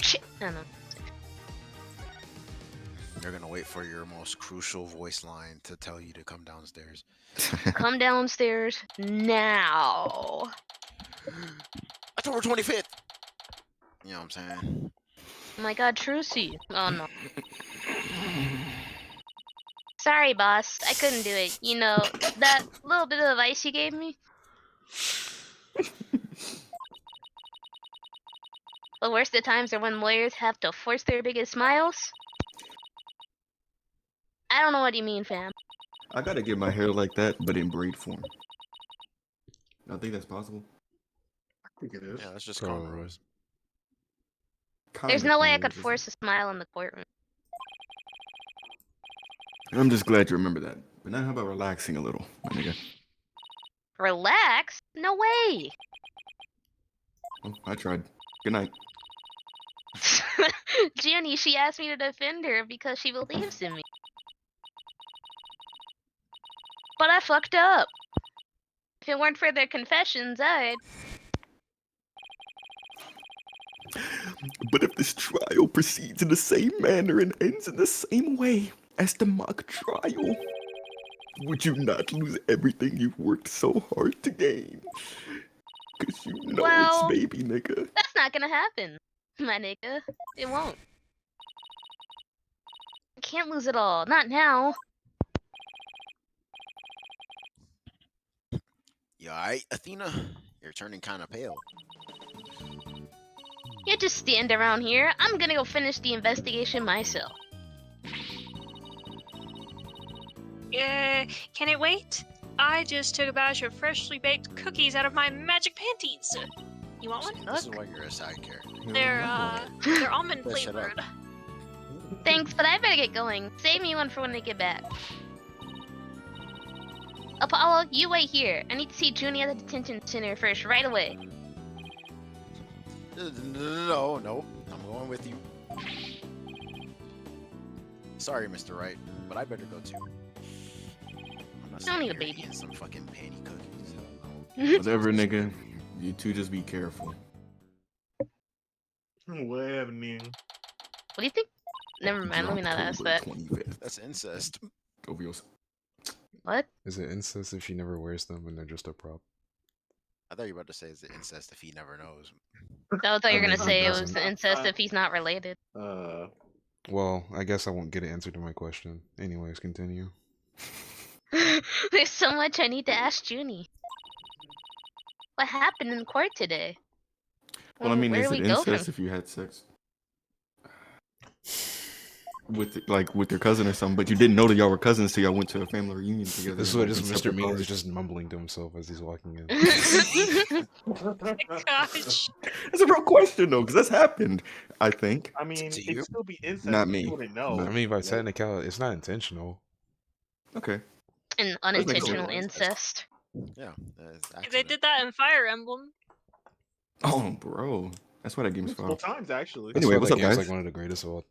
shit. I don't know. They're gonna wait for your most crucial voice line to tell you to come downstairs. Come downstairs now. October 25th. You know what I'm saying? Oh my god, Trucy. Oh no. Sorry, boss. I couldn't do it. You know, that little bit of advice you gave me? The worst of times are when lawyers have to force their biggest smiles. I don't know what you mean, fam. I gotta get my hair like that, but in braid form. I think that's possible. I think it is. Yeah, that's just Probably. cornrows. There's Kinda no way I cornrows, could isn't force a smile in the courtroom. it? I'm just glad you remember that. But now how about relaxing a little, my nigga? Relax? No way! Oh, I tried. Good night. Junie, she asked me to defend her because she believes in me. But I fucked up. If it weren't for their confessions, I'd... But if this trial proceeds in the same manner and ends in the same way as the mock trial, would you not lose everything you've worked so hard to gain? Cause you know Well, it's baby, nigga. that's not gonna happen, my nigga. It won't. I can't lose it all. Not now. You alright, Athena? You're turning kind of pale. You just stand around here. I'm gonna go finish the investigation myself. Can it wait? I just took a batch of freshly baked cookies out of my magic panties. You want one? This is why you're a side character. They're almond Shut up. flavored. Thanks, but I better get going. Save me one for when I get back. Apollo, you wait here. I need to see Junie at the detention center first, right away. No, I'm going with you. Sorry, Mr. Wright, but I better go too. I'm not Don't need a sitting here baby. eating some fucking panty cookies. Hell no. Whatever, nigga. You two just be careful. Whatever, nigga. What do you think? Never mind, let me not ask that. 25th. That's incest. Over yours. What? Is it incest if she never wears them and they're just a prop? I thought you were about to say it's the incest if he never knows. I thought you were I gonna mean, say it doesn't. was incest if he's not related. Well, I guess I won't get an answer to my question. Anyways, continue. There's so much I need to ask Junie. What happened in court today? Well, I mean, Where is do it we go incest from? if you had sex with your cousin or something? But you didn't know that y'all were cousins till y'all went to a family reunion together. This is and, what like, just in Mr. separate Mean is cars. just mumbling to himself as he's walking in. Gosh. That's a real question though, because that's happened. I think. I mean, To you? it'd still be incest. Not if me, You wouldn't know. but- I mean, by you know? technicality, it's not intentional. Okay. An Let's make it unintentional real. incest. Yeah, that's They accident. did that in Fire Emblem. Oh, bro. That's why that game's Multiple fun. times, actually. That's Anyway, why what's that up, game's guys? like one of the greatest of all.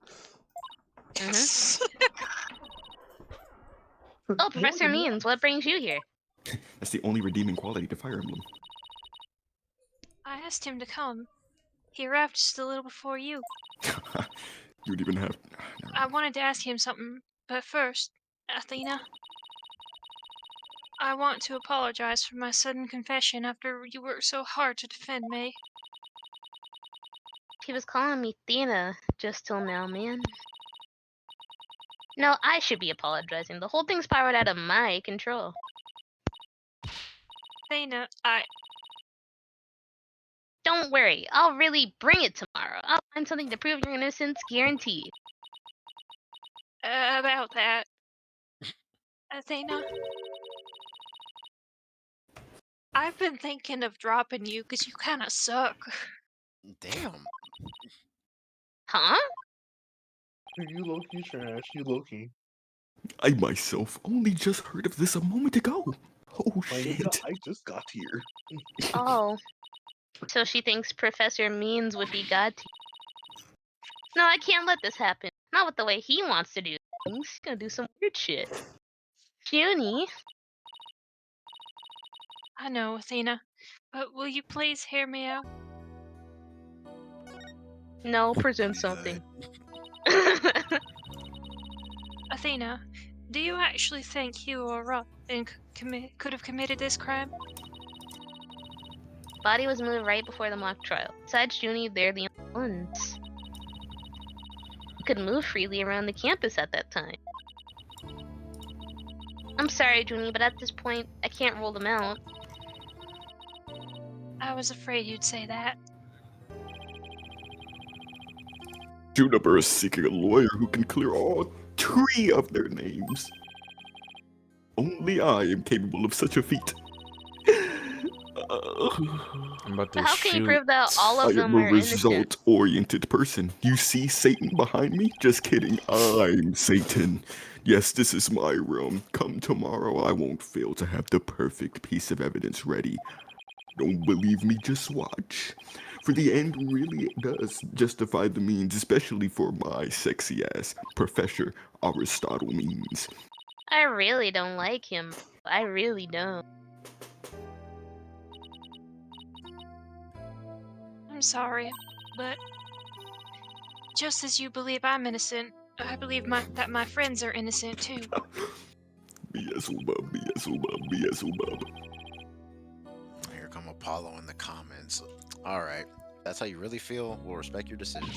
Oh, Professor Means, what brings you here? That's the only redeeming quality to Fire Emblem. I asked him to come. He arrived just a little before you. You would even have. I wanted to ask him something, but first, Athena, I want to apologize for my sudden confession after you worked so hard to defend me. He was calling me Thena just till now, man. No, I should be apologizing. The whole thing spiraled out of my control. Athena, Don't worry, I'll really bring it tomorrow. I'll find something to prove your innocence, guaranteed. about that. Athena, I've been thinking of dropping you because you kind of suck. Damn. Huh? You low-key trash. You low-key. I myself only just heard of this a moment ago. Oh Like, shit. I just got here. Oh. So she thinks Professor Means would be God to you. No, I can't let this happen. Not with the way he wants to do things. He's gonna do some weird shit. Junie. I know, Athena, but will you please hear me out? No, present Pretty something. Athena, do you actually think you or Robin could have committed this crime? Body was moved right before the mock trial. Besides Junie, they're the only ones. Could move freely around the campus at that time. I'm sorry, Junie, but at this point, I can't rule them out. I was afraid you'd say that. Juniper is seeking a lawyer who can clear all 3 of their names. Only I am capable of such a feat. I'm about to But how can you shoot. prove that all I of am them a are innocent? result-oriented person. You see Satan behind me? Just kidding. I'm Satan. Yes, this is my realm. Come tomorrow, I won't fail to have the perfect piece of evidence ready. Don't believe me? Just watch. For the end really does justify the means, especially for my sexy ass, Professor Aristotle means. I really don't like him. I really don't. I'm sorry, but just as you believe I'm innocent, I believe that my friends are innocent too. Beelzebub, Beelzebub, Beelzebub. Here come Apollo in the comments. All right, that's how you really feel. We'll respect your decision.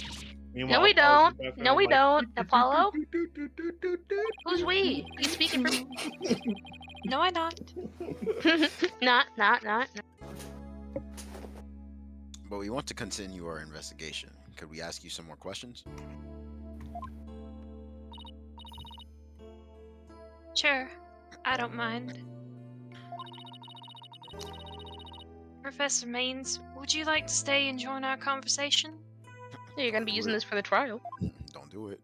No, we don't. No, we don't. Apollo? Who's we? You speaking for me? No, I not. Not. But we want to continue our investigation. Could we ask you some more questions? Sure, I don't mind. Professor Maines, would you like to stay and join our conversation? Yeah, you're gonna be using this for the trial. Don't do it.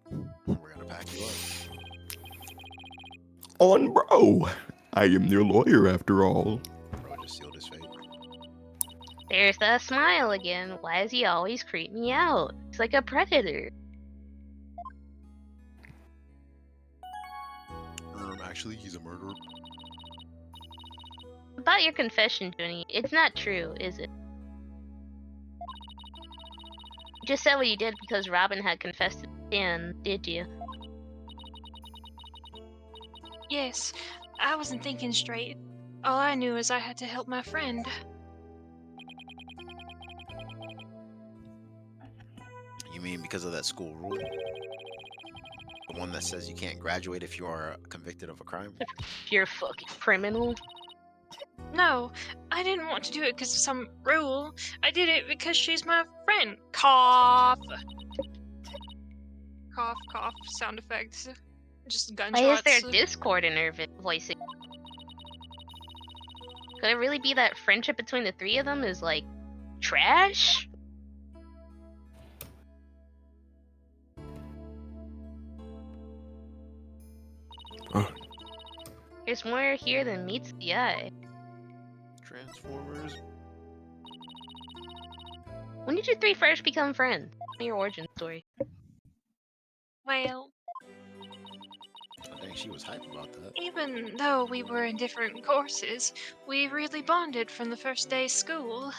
We're gonna pack you up. On bro. I am your lawyer after all. Bro just sealed his fate. There's that smile again. Why does he always creep me out? He's like a predator. Actually, he's a murderer. About your confession, Junie, it's not true, is it? You just said what you did because Robin had confessed to Dan, did you? Yes, I wasn't thinking straight. All I knew is I had to help my friend. You mean because of that school rule? The one that says you can't graduate if you are convicted of a crime? You're a fucking criminal. No, I didn't want to do it because of some rule. I did it because she's my friend. Cough. Cough, cough, sound effects. Just gunshots. Why is there discord in her voice? Could it really be that friendship between the 3 of them is like trash? There's more here than meets the eye. Transformers. When did you 3 first become friends? Tell me your origin story. Well, I think she was hype about that. even though we were in different courses, we really bonded from the first day of school.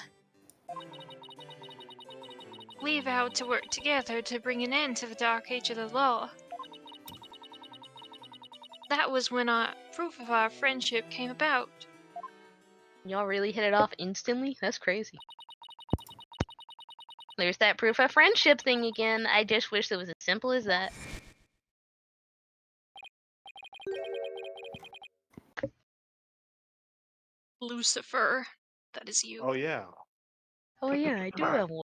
We vowed to work together to bring an end to the dark age of the law. That was when proof of our friendship came about. Y'all really hit it off instantly? That's crazy. There's that proof of friendship thing again. I just wish it was as simple as that. Lucifer, that is you. Oh yeah. Oh yeah, I do have one.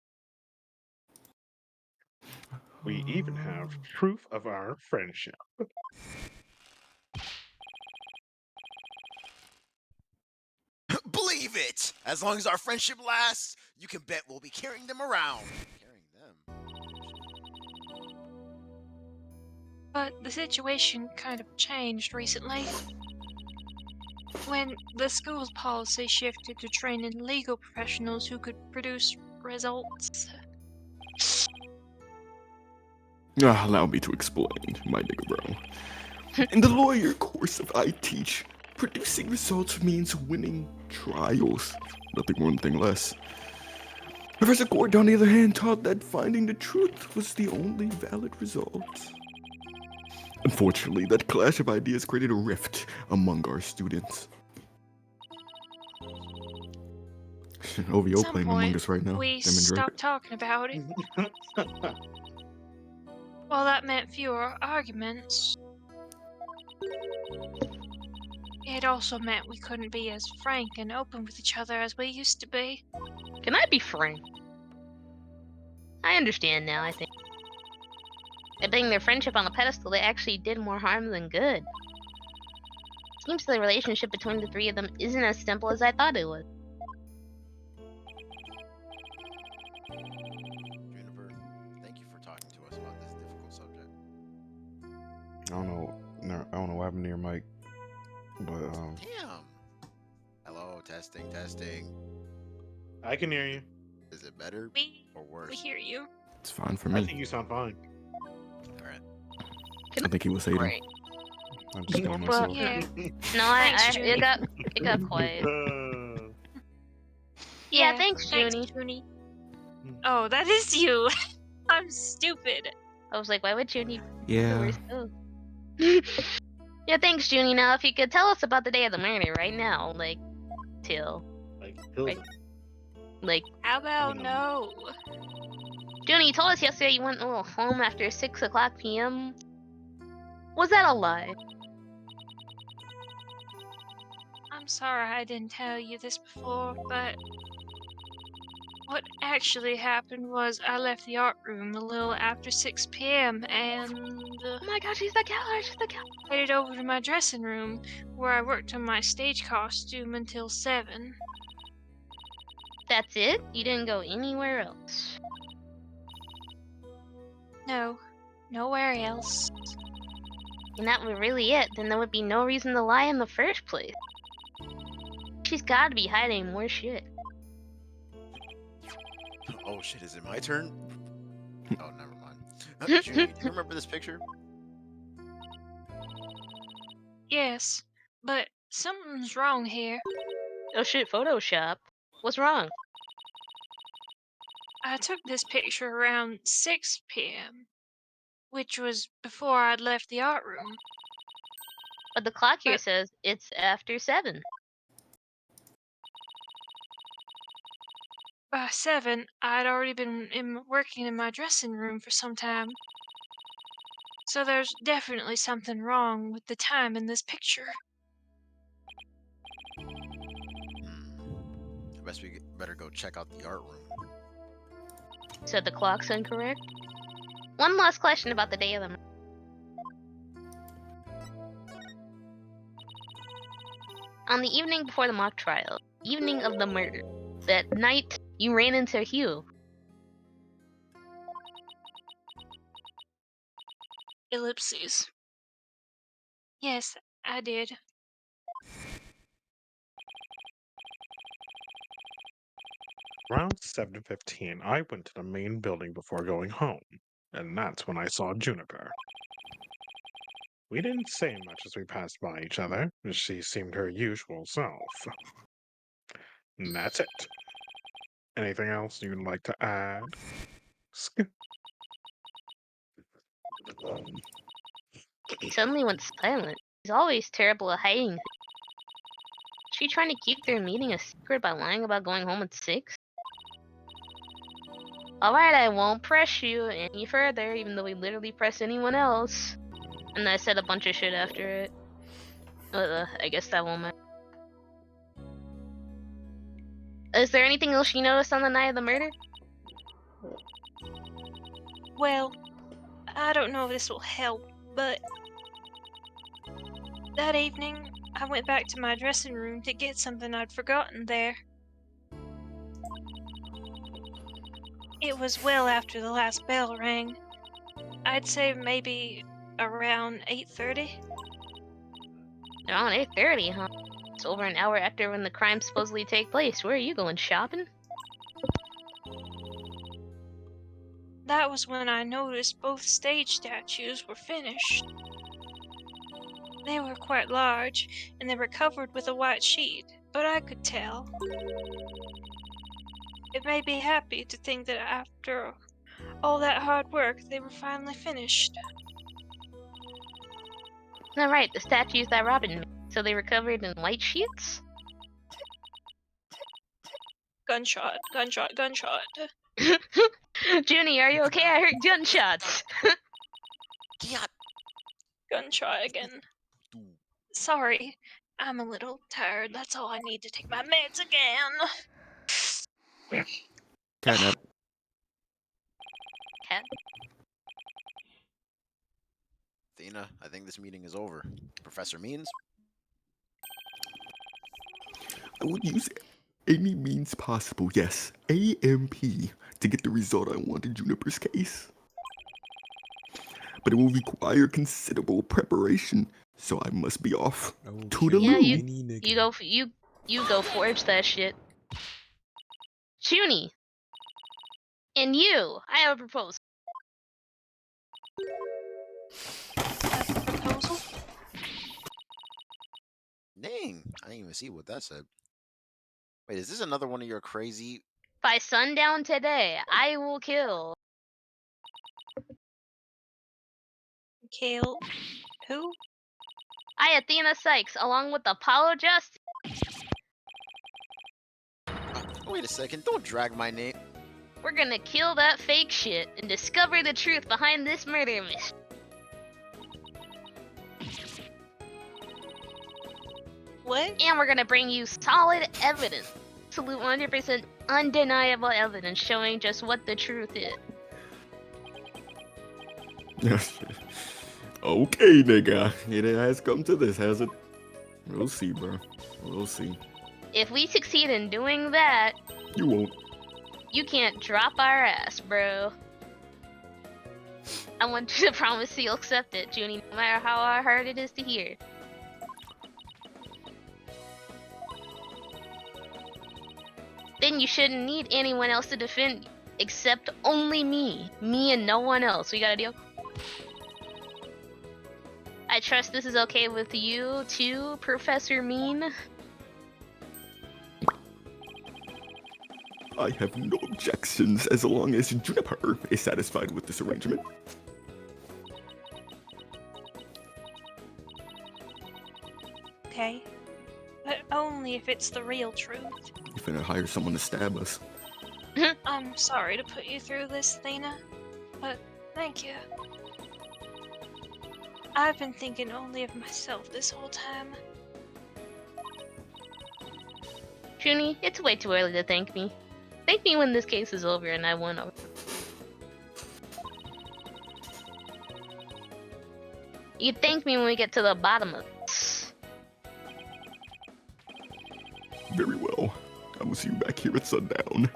We even have proof of our friendship. Believe it! As long as our friendship lasts, you can bet we'll be carrying them around. Carrying them? But the situation kind of changed recently. When the school's policy shifted to training legal professionals who could produce results. Allow me to explain, my nigga bro. In the lawyer course I teach, producing results means winning trials. Nothing more, nothing less. Professor Gord, on the other hand, taught that finding the truth was the only valid result. Unfortunately, that clash of ideas created a rift among our students. OVO At some playing Among point, Us right now. we Them and Drake. stopped talking about it. Well, that meant fewer arguments. It also meant we couldn't be as frank and open with each other as we used to be. Can I be frank? I understand now, I think. By putting their friendship on a pedestal, they actually did more harm than good. Seems the relationship between the three of them isn't as simple as I thought it was. Juniper, thank you for talking to us about this difficult subject. I don't know what happened to your mic, but Damn. Hello, testing. I can hear you. Is it better We or worse? hear you. It's fine for I me. think you sound fine. All right. I think he was hating. Right. I'm just getting Well, myself. Yeah. No, Thanks, it Junie. got quiet. Uh, Yeah, thanks, Thanks, Junie. Junie. Oh, that is you. I'm stupid. I was like, why would Junie? Yeah. Oh. Yeah, thanks, Junie. Now, if you could tell us about the day of the murder right now, like, till, like, Hilda. like, How about Um, no? Junie, you told us yesterday you went home after 6 o'clock p.m. Was that a lie? I'm sorry I didn't tell you this before, but what actually happened was I left the art room a little after 6 p.m. and Oh my gosh, she's the killer! She's the killer! headed over to my dressing room where I worked on my stage costume until 7. That's it? You didn't go anywhere else? No, nowhere else. And that were really it, then there would be no reason to lie in the first place. She's gotta be hiding more shit. Oh shit, is it my turn? Oh, never mind. Junie, do you remember this picture? Yes, but something's wrong here. Oh shit, Photoshop. What's wrong? I took this picture around 6 p.m., which was before I'd left the art room. But the clock here But- says it's after 7. By 7, I'd already been working in my dressing room for some time. So there's definitely something wrong with the time in this picture. I guess we better go check out the art room. Said the clock's incorrect. One last question about the day of the murder. On the evening before the mock trial, evening of the murder, that night you ran into Hugh. Ellipses. Yes, I did. Around 7:15, I went to the main building before going home, and that's when I saw Juniper. We didn't say much as we passed by each other, as she seemed her usual self. And that's it. Anything else you'd like to add? He suddenly went silent. He's always terrible at hiding things. Is she trying to keep their meeting a secret by lying about going home at 6? Alright, I won't press you any further, even though we literally press anyone else. And I said a bunch of shit after it. I guess that won't matter. Is there anything else you noticed on the night of the murder? Well, I don't know if this will help, but that evening I went back to my dressing room to get something I'd forgotten there. It was well after the last bell rang. I'd say maybe around 8:30. Around 8:30, huh? It's over an hour after when the crime supposedly take place. Where are you going, shopping? That was when I noticed both stage statues were finished. They were quite large, and they were covered with a white sheet, but I could tell. It made me happy to think that after all that hard work, they were finally finished. All right, the statues that Robin made. So they were covered in white sheets? Gunshot, gunshot, gunshot. Junie, are you okay? I heard gunshots. Yeah. Gunshot again. Sorry, I'm a little tired. That's all I need to take my meds again. Catnap. Cat? Athena, I think this meeting is over. Professor Means? I would use any means possible, yes, AMP, to get the result I want in Juniper's case. But it will require considerable preparation, so I must be off. Toodaloo. Yeah, you go forge that shit. Junie! And you! I have a proposal. Proposal? Dang, I didn't even see what that said. Wait, is this another one of your crazy... By sundown today, I will kill. Kill who? I, Athena Sykes, along with Apollo Justice. Wait a second, don't drag my name. We're gonna kill that fake shit and discover the truth behind this murder mystery. What? And we're gonna bring you solid evidence. Absolute 100% undeniable evidence showing just what the truth is. Okay, nigga. It has come to this, has it? We'll see, bro. We'll see. If we succeed in doing that, You won't. you can't drop our ass, bro. I want you to promise you'll accept it, Junie, no matter how hard it is to hear. Then you shouldn't need anyone else to defend you, except only me. Me and no one else. We got a deal? I trust this is okay with you too, Professor Mean? I have no objections as long as Juniper is satisfied with this arrangement. Okay. But only if it's the real truth. You finna hire someone to stab us. I'm sorry to put you through this, Athena, but thank you. I've been thinking only of myself this whole time. Junie, it's way too early to thank me. Thank me when this case is over and I won over. You thank me when we get to the bottom of this. Very well. I will see you back here at sundown.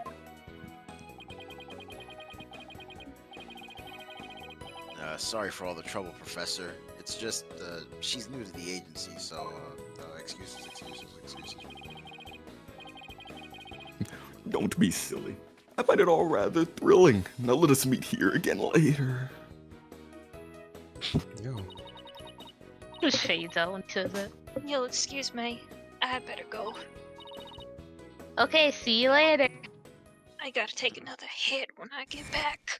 Sorry for all the trouble, Professor. It's just, she's new to the agency, so, excuses. Don't be silly. I find it all rather thrilling. Now let us meet here again later. Yo. Just fades out when he says that. You'll excuse me. I better go. Okay, see you later. I gotta take another hit when I get back.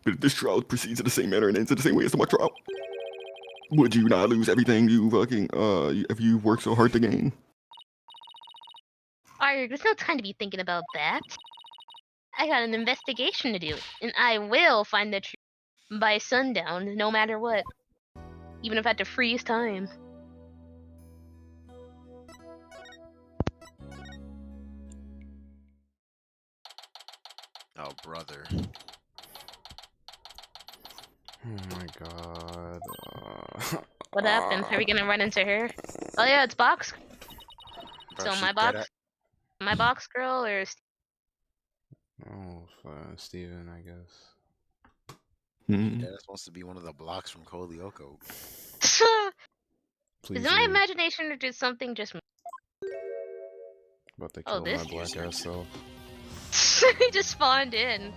But if this trial proceeds in the same manner and ends in the same way as the mock trial, would you not lose everything you fucking, if you worked so hard to gain? Arg, there's no time to be thinking about that. I got an investigation to do, and I will find the truth by sundown, no matter what. Even if I have to freeze time. Oh, brother. Oh my god. What happened? Are we gonna run into her? Oh yeah, it's Box. Bro, So she my dead box girl or Oh, Steven, I guess. That's supposed to be one of the blocks from Kolyoko. Please is it my leave. imagination or did something just About to Oh, kill this my black ass self. he just spawned in.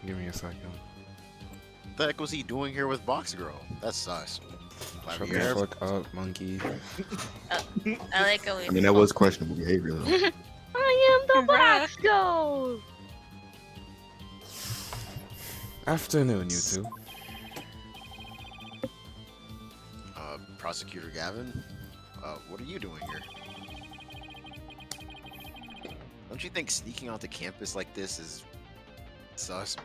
Give me a second. What the heck was he doing here with Box Girl? That's sus. Shut the Clavier. fuck up, monkey. I like how I mean, that was questionable behavior, though. I am the Bruh. box ghost. Afternoon, you two. Prosecutor Gavin, what are you doing here? Don't you think sneaking onto campus like this is sus?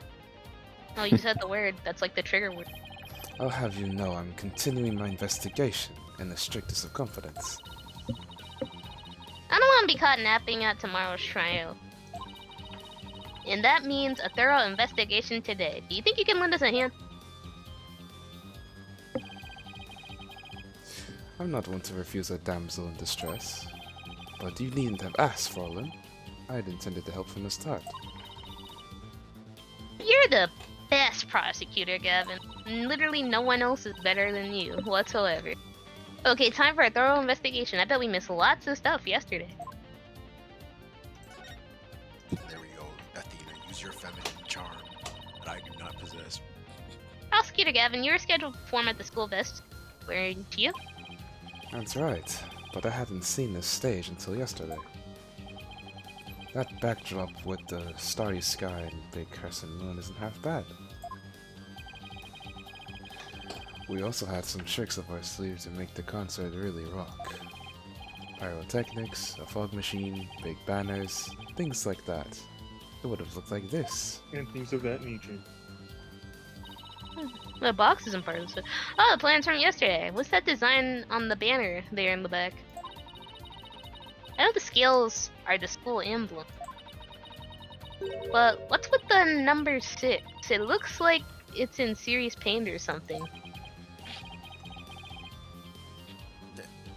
Oh, you said the word. That's like the trigger word. I'll have you know I'm continuing my investigation in the strictest of confidence. I don't want to be caught napping at tomorrow's trial. And that means a thorough investigation today. Do you think you can lend us a hand? I'm not one to refuse a damsel in distress. But you needn't have asked, Fallen. I'd intended to help from the start. You're the best prosecutor, Gavin. Literally no one else is better than you, whatsoever. Okay, time for a thorough investigation. I bet we missed lots of stuff yesterday. There we go, Athena. Use your feminine charm that I do not possess. Prosecutor Gavin, you're scheduled to perform at the school vest. Wearing to you? That's right, but I hadn't seen this stage until yesterday. That backdrop with the starry sky and big crescent moon isn't half bad. We also had some tricks up our sleeves to make the concert really rock. Pyrotechnics, a fog machine, big banners, things like that. It would have looked like this. And things of that nature. The box isn't part of this. Oh, the plans from yesterday. What's that design on the banner there in the back? I know the scales are the school emblem. But what's with the number 6? It looks like it's in serious pain or something.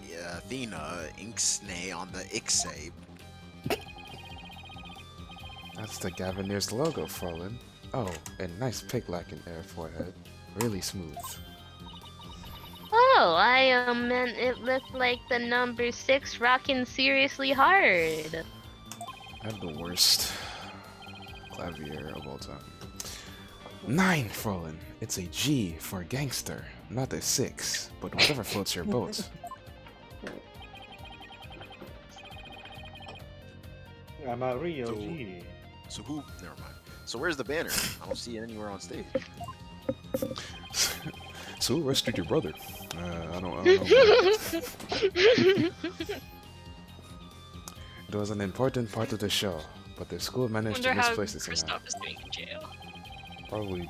Yeah, Athena, Inksnay on the Ixay. That's the Gavineer's logo, Fallen. Oh, and nice pig-like in air forehead. Really smooth. Oh, I meant it looked like the number 6 rocking seriously hard. I have the worst clavier of all time. 9, Fallen. It's a G for gangster, not a 6, but whatever floats your boat. I'm a real So- G. So who? Never mind. So where's the banner? I don't see it anywhere on stage. So who arrested your brother? I don't know. It was an important part of the show, but the school managed Wonder to how misplace it somehow. Kristoff is doing in jail. Probably.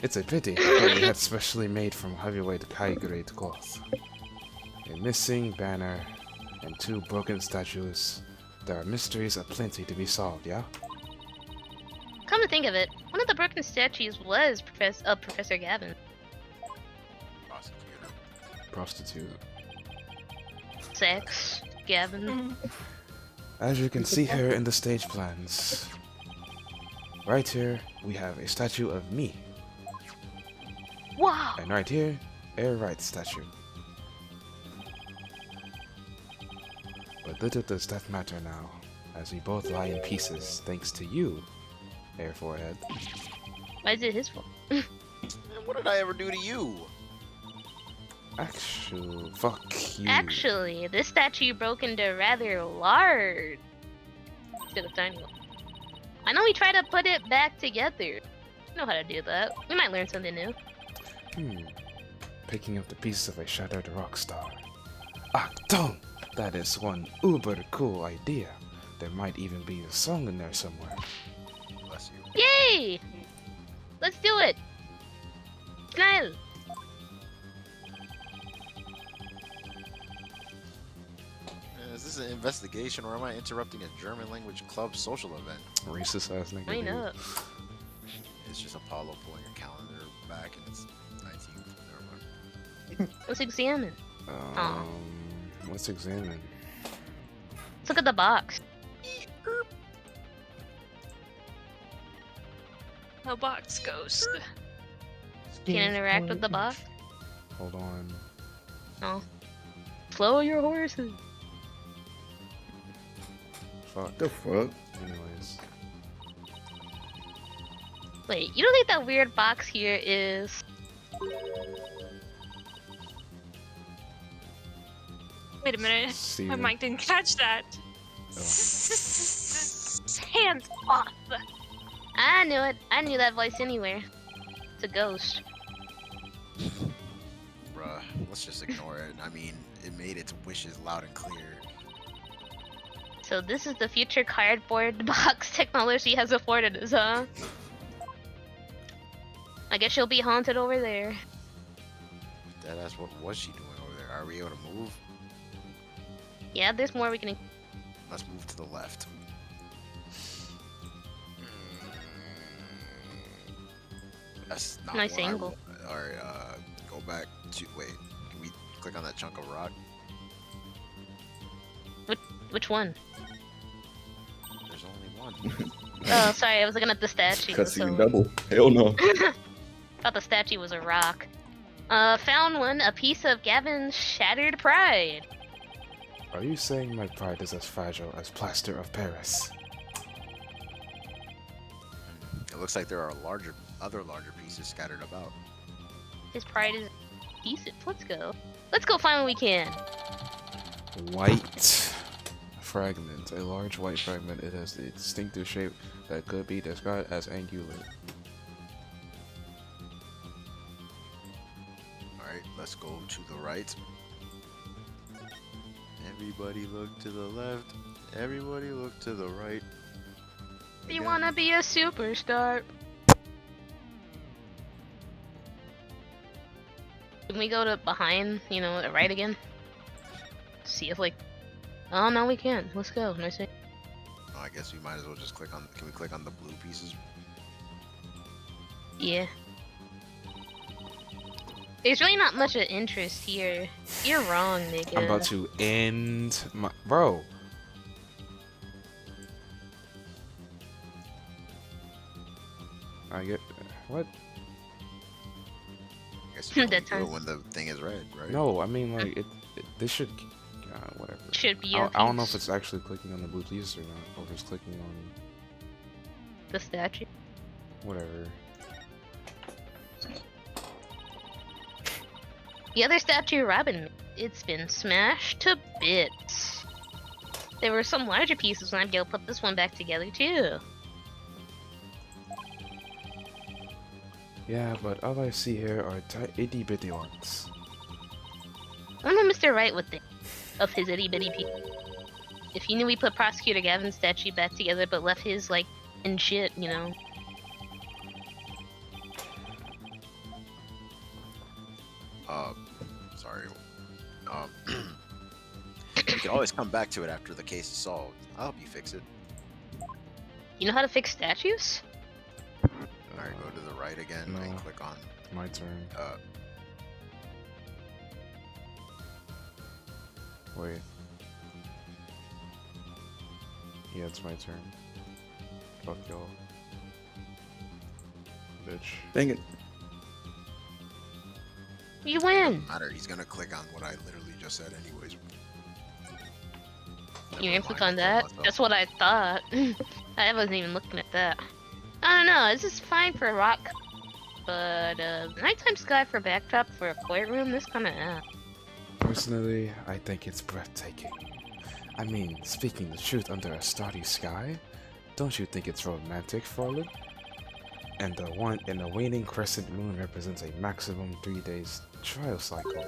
It's a pity, but we had specially made from heavyweight high-grade cloth. A missing banner and 2 broken statues. There are mysteries aplenty to be solved, yeah? Come to think of it, one of the broken statues was Professor Gavin. Prosecutor. Prostitute. Sex, Gavin. As you can see here in the stage plans, right here we have a statue of me, Wow! and right here, a Wright statue. But little does that matter now, as we both lie in pieces thanks to you, Air Forehead. Why is it his fault? Man, what did I ever do to you? Actually, fuck you. Actually, this statue broke into rather large instead of tiny one. I know we tried to put it back together. You know how to do that. We might learn something new. Picking up the pieces of a shattered rock star. Achtung! That is one uber cool idea. There might even be a song in there somewhere. Bless you. Yay! Let's do it! Smile! Is this an investigation or am I interrupting a German language club social event? Racist ass nigga. I dude. know. It's just Apollo pulling a calendar back and it's 19th. Never mind. Let's examine. Let's examine. Let's look at the box. The box ghost. Can't interact with the box. Hold on. No. Slow your horses. Fuck. The fuck? Anyways. Wait, you don't think that weird box here is Wait a minute. My Steven. mic didn't catch that. Oh. Hands off. I knew it. I knew that voice anywhere. It's a ghost. Bruh, let's just ignore it. I mean, it made its wishes loud and clear. So this is the future cardboard box technology has afforded us, huh? I guess she'll be haunted over there. Deadass, what was she doing over there? Are we able to move? Yeah, there's more we can. Let's move to the left. That's not Nice what I angle. want. Alright, go back to. Wait, can we click on that chunk of rock? Which one? There's only one. Oh, sorry, I was looking at the statue. Cutscene so- double. Hell no. Thought the statue was a rock. Found one, a piece of Gavin's shattered pride. Are you saying my pride is as fragile as plaster of Paris? It looks like there are other larger pieces scattered about. His pride is decent. Let's go. Let's go find what we can. White fragment. A large white fragment. It has the distinctive shape that could be described as angular. Alright, let's go to the right. Everybody look to the left. Everybody look to the right. You Again. wanna be a superstar? Can we go to behind, right again? See if oh no, we can. Let's go. Nice. Oh, I guess we might as well just click on. Can we click on the blue pieces? Yeah. There's really not much of interest here. You're wrong, nigga. I'm about to end my bro. I get what? I guess you can That only do it time. when the thing is red, right? No, I mean like this should whatever. Should be. I don't know if it's actually clicking on the blue pieces or not, or if it's clicking on the statue. whatever. The other statue Robin, it's been smashed to bits. There were some larger pieces when I'd go put this one back together too. Yeah, but all I see here are itty bitty ones. I don't know Mr. Wright would think of his itty bitty people. If he knew we put Prosecutor Gavin's statue back together but left his, in shit, Sorry. You can always come back to it after the case is solved. I'll help you fix it. You know how to fix statues? Alright, go to the right again and No. click on. My turn. Wait. Yeah, it's my turn. Fuck y'all. Bitch. Dang it. You win! Matter. He's gonna click on what I literally just said, anyways. You're Never gonna click mind, on that? myself. That's what I thought. I wasn't even looking at that. I don't know, this is fine for a rock. But, nighttime sky for backdrop for a courtroom, this kinda Personally, I think it's breathtaking. I mean, speaking the truth under a starry sky, don't you think it's romantic, Frolin? And the waning crescent moon represents a maximum 3 days trial cycle.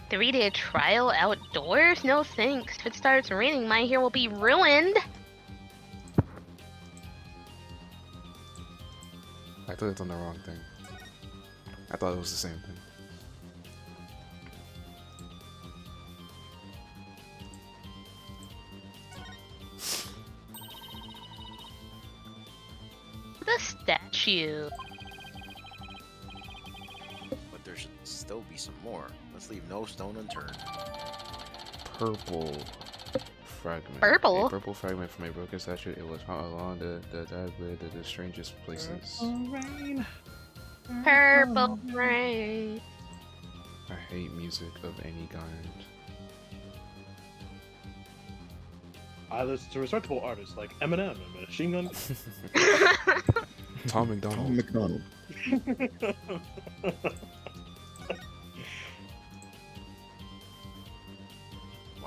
3-day trial outdoors? No thanks. If it starts raining, my hair will be ruined. I clicked on the wrong thing. I thought it was the same thing. The statue. But there should still be some more. Let's leave no stone unturned. Purple fragment. Purple? A purple fragment from a broken statue. It was found along the strangest places. Purple rain. I hate music of any kind. I listen to respectable artists like Eminem and Machine Gun. Tom Oh, McDonald. McDonald.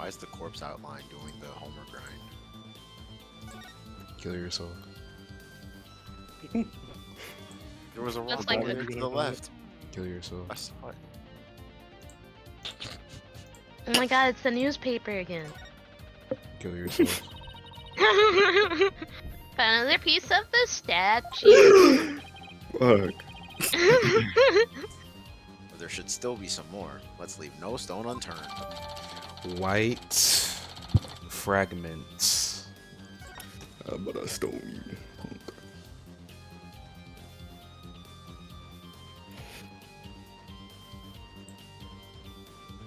Why is the corpse outline doing the Homer grind? Kill yourself. There was a That's rock like over the- there to the left. Kill yourself. I saw it. Oh my god, it's the newspaper again. Kill yourself. Found another piece of the statue. Fuck. But there should still be some more. Let's leave no stone unturned. White fragments. But I stone you. Punk.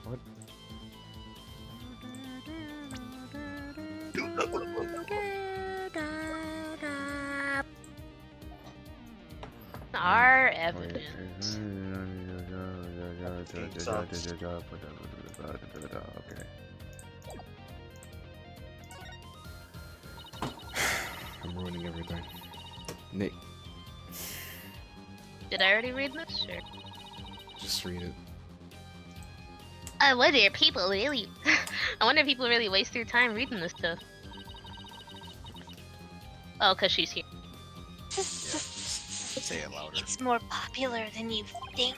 What? Our Wait. evidence. Okay. I'm ruining everything. Nick, Did I already read this? Sure. just read it. I wonder if people really. I wonder if people really waste their time reading this stuff. Oh, cause she's here. Say it louder. It's more popular than you think.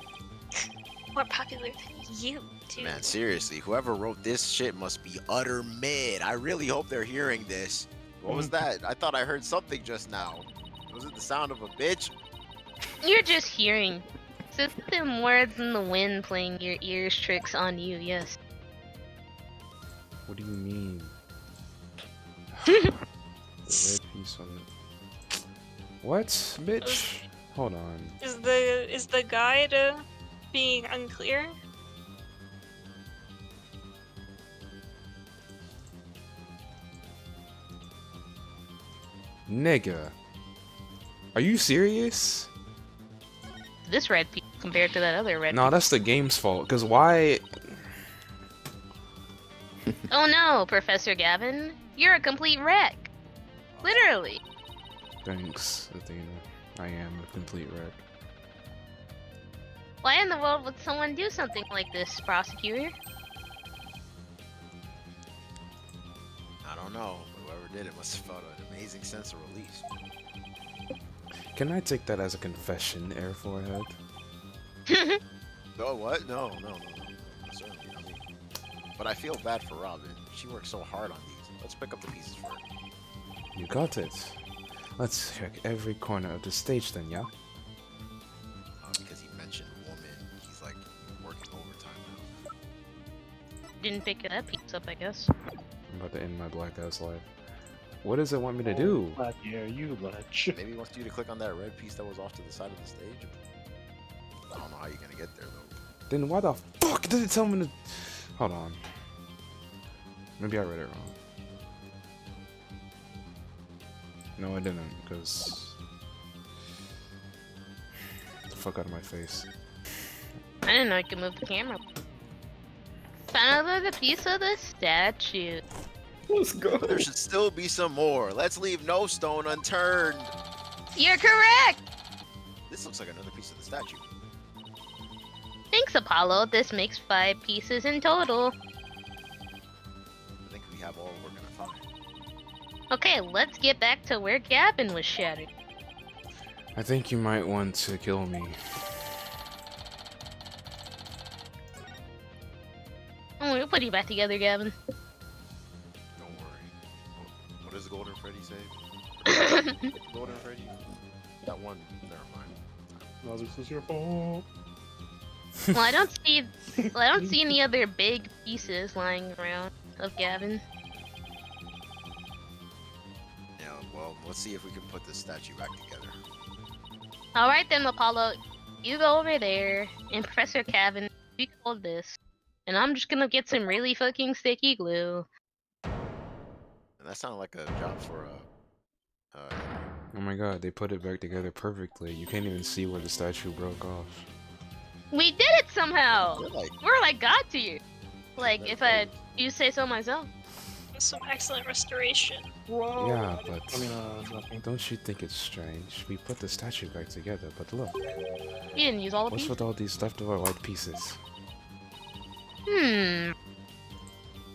More popular than you, too. Man, seriously, whoever wrote this shit must be utter mid. I really hope they're hearing this. What was that? I thought I heard something just now. Was it the sound of a bitch? You're just hearing. So the words in the wind playing your ears tricks on you. Yes. What do you mean? The red piece on it. What, bitch? Hold on. Is the guide being unclear? Nigga. Are you serious? This red piece compared to that other red. No, that's the game's fault. Cause why? Oh no, Professor Gavin, you're a complete wreck. Literally. Thanks, Athena. I am a complete wreck. Why in the world would someone do something like this, prosecutor? I don't know, but whoever did it must have felt an amazing sense of release. Can I take that as a confession, Air Forehead? No, what? No. Certainly, I mean, but I feel bad for Robin. She worked so hard on these. Let's pick up the pieces for her. You got it. Let's check every corner of the stage then, yeah? Because he mentioned woman, he's like working overtime now. Didn't pick that piece up, I guess. I'm about to end my black ass life. What does it want me to do? Yeah, you lech. Maybe he wants you to click on that red piece that was off to the side of the stage. I don't know how you're gonna get there though. Then why the fuck did it tell me to... Hold on. Maybe I read it wrong. No, I didn't, because... Get the fuck out of my face. I didn't know you could move the camera. Found another piece of the statue. Let's go. But there should still be some more. Let's leave no stone unturned. You're correct! This looks like another piece of the statue. Thanks, Apollo. This makes 5 pieces in total. I think we have all we're gonna find. Okay, let's get back to where Gavin was shattered. I think you might want to kill me. Oh, we'll put you back together, Gavin. Don't worry. What does the Golden Freddy say? Golden Freddy? That one. Never mind. This is your fault. Well, I don't see any other big pieces lying around of Gavin. Yeah, well, let's see if we can put this statue back together. All right then, Apollo. You go over there, and Professor Gavin, you hold this, and I'm just gonna get some really fucking sticky glue. And that sounded like a job for Oh my god, they put it back together perfectly. You can't even see where the statue broke off. We did it somehow. They're like, We're like god tier. Like if I do say so myself. Some excellent restoration. Whoa. Yeah, but I mean, nothing. don't you think it's strange? We put the statue back together, but look, You didn't use all the what's pieces. with all these leftover white pieces?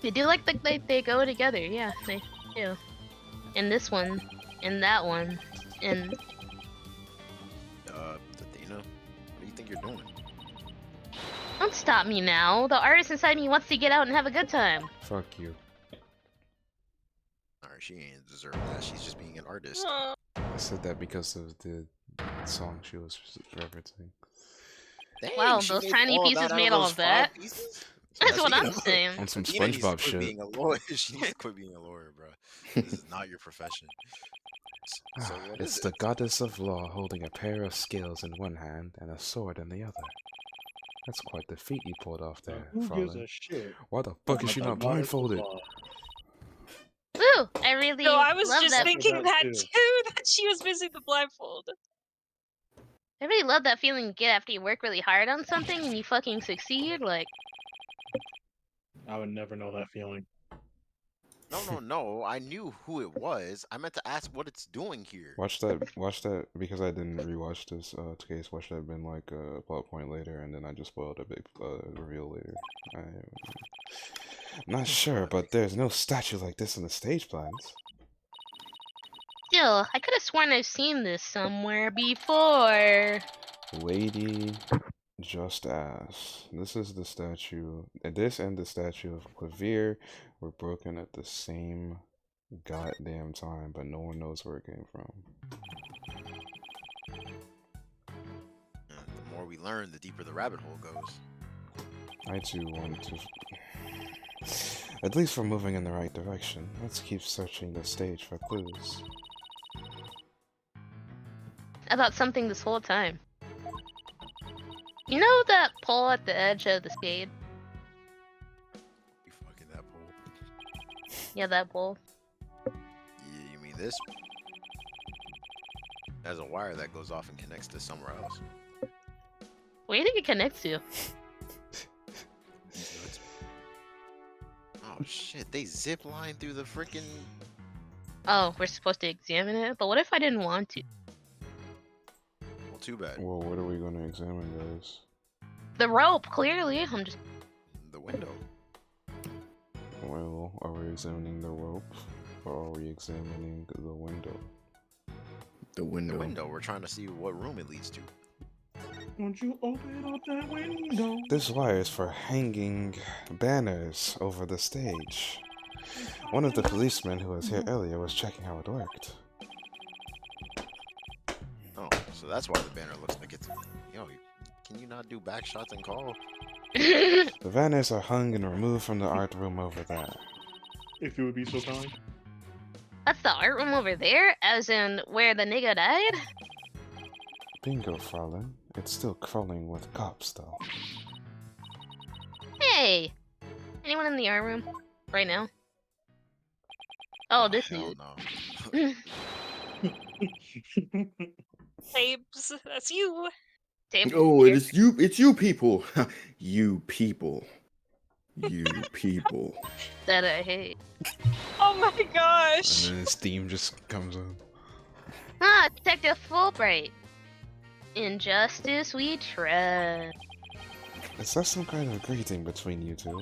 They do like they go together. Yeah, they do. And this one, and that one, and Athena, what do you think you're doing? don't stop me now. The artist inside me wants to get out and have a good time. Fuck you. Alright, she ain't deserve that. She's just being an artist. Oh, I said that because of the song she was referencing. Dang, Wow, she those made tiny all pieces that out made of all those of that? 5 pieces? That's what I'm Athena- saying. On some Athena needs to SpongeBob quit shit. being a lawyer. She needs to quit being a lawyer, bro. This is not your profession. So what It's is the it? goddess of law holding a pair of scales in one hand and a sword in the other. That's quite the feat you pulled off there, Who gives Fraulein. a shit? Why the fuck is about she the not goddess of blindfolded? law? Woo! I really no, I was love just that. thinking that that too. too, that she was missing the blindfold. I really love that feeling you get after you work really hard on something and you fucking succeed. Like, I would never know that feeling. No. I knew who it was. I meant to ask what it's doing here. Watch that, because I didn't rewatch this case. Watch that been like a plot point later, and then I just spoiled a big reveal later. I'm not sure, but there's no statue like this in the stage plans. still, I could have sworn I've seen this somewhere before. Lady, just as this is the statue. This and the statue of Clavier were broken at the same goddamn time, but no one knows where it came from. The more we learn, the deeper the rabbit hole goes. I too want to. At least we're moving in the right direction. Let's keep searching the stage for clues. I thought something this whole time. You know that pole at the edge of the spade? You fucking that pole. Yeah, that pole. Yeah, you mean this? There's a wire that goes off and connects to somewhere else. Where do you think it connects to? These nuts. Oh shit, they zip line through the freaking. Oh, we're supposed to examine it? But what if I didn't want to? Well, too bad. Well, what are we gonna examine, guys? The rope, clearly. I'm just. The window. Well, are we examining the rope, or are we examining the window? The window. The window. We're trying to see what room it leads to. Won't you open up that window? This wire is for hanging banners over the stage. One of the policemen who was here earlier was checking how it worked. Oh, so that's why the banner looks like it's. Yo, can you not do back shots and call? The banners are hung and removed from the art room over there. If you would be so kind. That's the art room over there? As in where the nigga died? Bingo, Fraulein. It's still crawling with cops, though. Hey! Anyone in the art room? Right now? Oh, this Hell dude. no. Babes, that's you. Table Oh, here. it's you people. You people. You people. That I hate. Oh my gosh. And then his theme just comes on. Ah, Detective Fulbright. In justice we trust. Is that some kind of greeting between you two?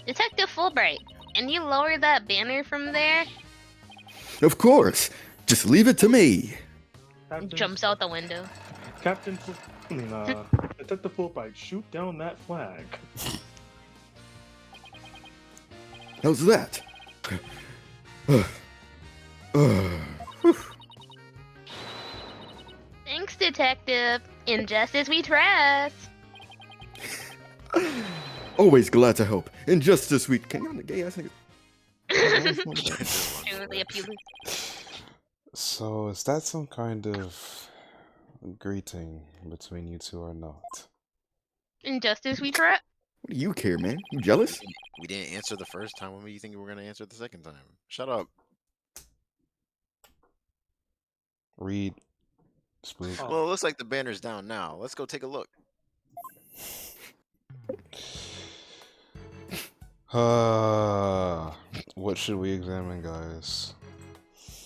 Detective Fulbright, can you lower that banner from there? Of course. Just leave it to me. Jumps out the window. Captain, Detective Fulbright, shoot down that flag. How's that? Thanks, Detective. In justice we trust. Always glad to help. Injustice Week. Can you on the gay ass nigga? Truly appealing. So, is that some kind of greeting between you two or not? In justice we trust. What do you care, man? You jealous? We didn't answer the first time. When do you think we're gonna answer the second time? Shut up. Read. Spook. Oh. Well, it looks like the banner's down now. Let's go take a look. What should we examine, guys?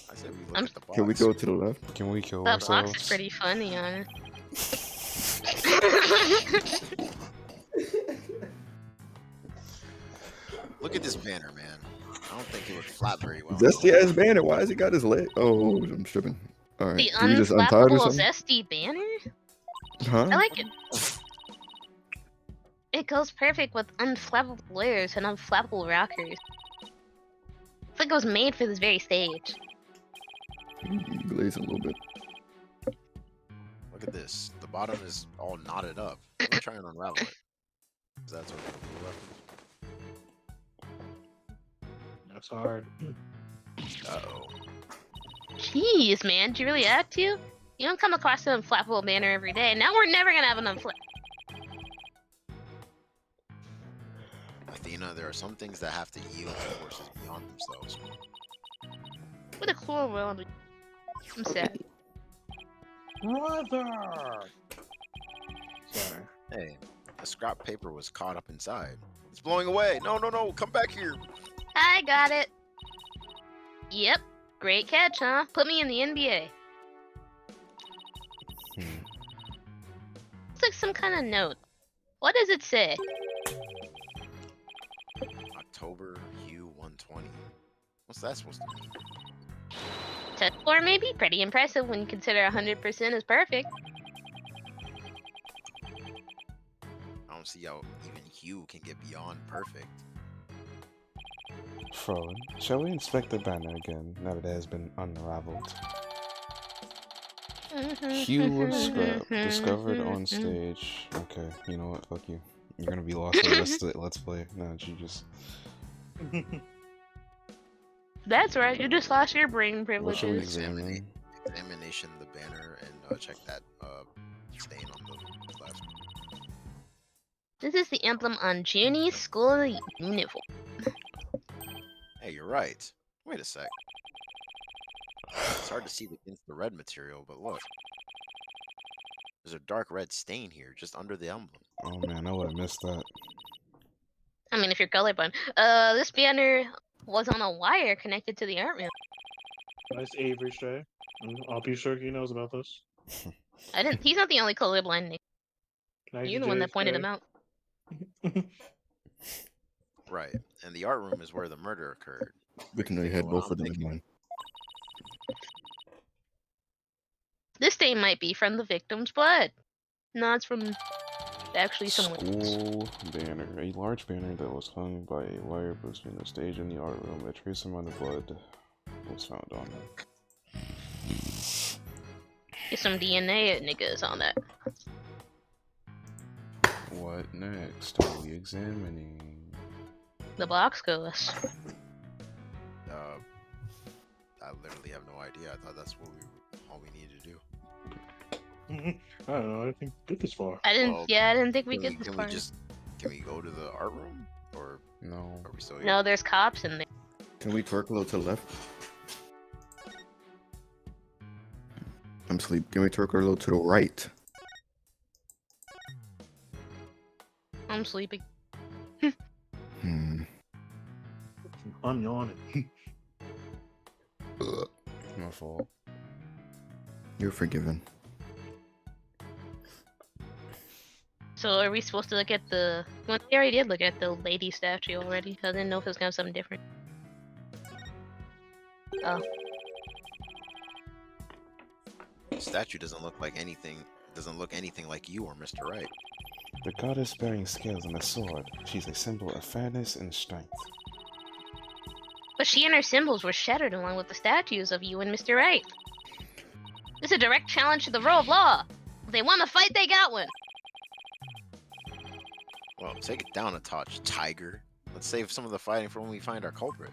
I said we look at the box. Can we go to the left? Can we kill That ourselves? box is pretty funny on it. Look at this banner, man. I don't think it would flap very well. Zesty ass banner. Why has he got his leg? Oh, I'm tripping. All right, The do we just untie it or unflappable something? zesty banner? Huh? I like it. It goes perfect with unflappable layers and unflappable rockers. It's like it was made for this very stage. Glaze a little bit. Look at this. The bottom is all knotted up. Let me try and unravel it. 'Cause that's what it'll be left. That's hard. Uh-oh. Jeez, man, do you really have to? You don't come across an unflappable banner every day. Now we're never gonna have an unflap. Athena, there are some things that have to yield to forces beyond themselves. What a cool world. I'm sad. Brother! Sorry. Hey, the scrap paper was caught up inside. It's blowing away. No, no, no. Come back here. I got it. Yep. Great catch, huh? Put me in the NBA. Looks like some kind of note. What does it say? October Hue 120. What's that supposed to mean? Test score maybe? Pretty impressive when you consider 100% is perfect. I don't see how even Hue can get beyond perfect. Frolin, shall we inspect the banner again now that it has been unraveled? Hue of scrap discovered on stage. Okay, you know what? Fuck you. You're gonna be lost for the rest of the Let's Play. No, you just. That's right, you just lost your brain What should we privileges. examine? Examination the banner and check that stain on the left. This is the emblem on Junie's school uniform. Hey, you're right. Wait a sec. It's hard to see against the red material, but look. There's a dark red stain here, just under the emblem. Oh man, I would have missed that. I mean, if you're colorblind. This banner was on a wire connected to the art room. Nice Avery Stray. I'll be sure he knows about this. He's not the only colorblind name. Nice You're the one that pointed him out. Right, and the art room is where the murder occurred. Good to know you had both of them in mind. This stain might be from the victim's blood. No, it's from actually someone. School banner. A large banner that was hung by a wire between the stage and the art room. A trace amount of blood was found on it. Get some DNA niggas on that. What next? Are we examining? The box goes. I literally have no idea. I thought that's what all we needed to do. I don't know. I didn't get this far. I didn't. Well, Yeah, I didn't think we Can get we, this can far. we just can we go to the art room or No. are we still here? No, there's cops in there. Can we twerk a little to the left? I'm asleep. Can we twerk a little to the right? I'm sleeping. I'm yawning. My fault. You're forgiven. So are we supposed to look at the? Well, we already did look at the lady statue already. I didn't know if it was gonna have something different. Oh, The statue doesn't look like anything. Doesn't look anything like you or Mr. Wright. The goddess bearing scales and a sword. She's a symbol of fairness and strength. but she and her symbols were shattered along with the statues of you and Mr. Wright. This is a direct challenge to the rule of law. If they want to fight, they got one. Well, take it down a touch, Tiger. Let's save some of the fighting for when we find our culprit.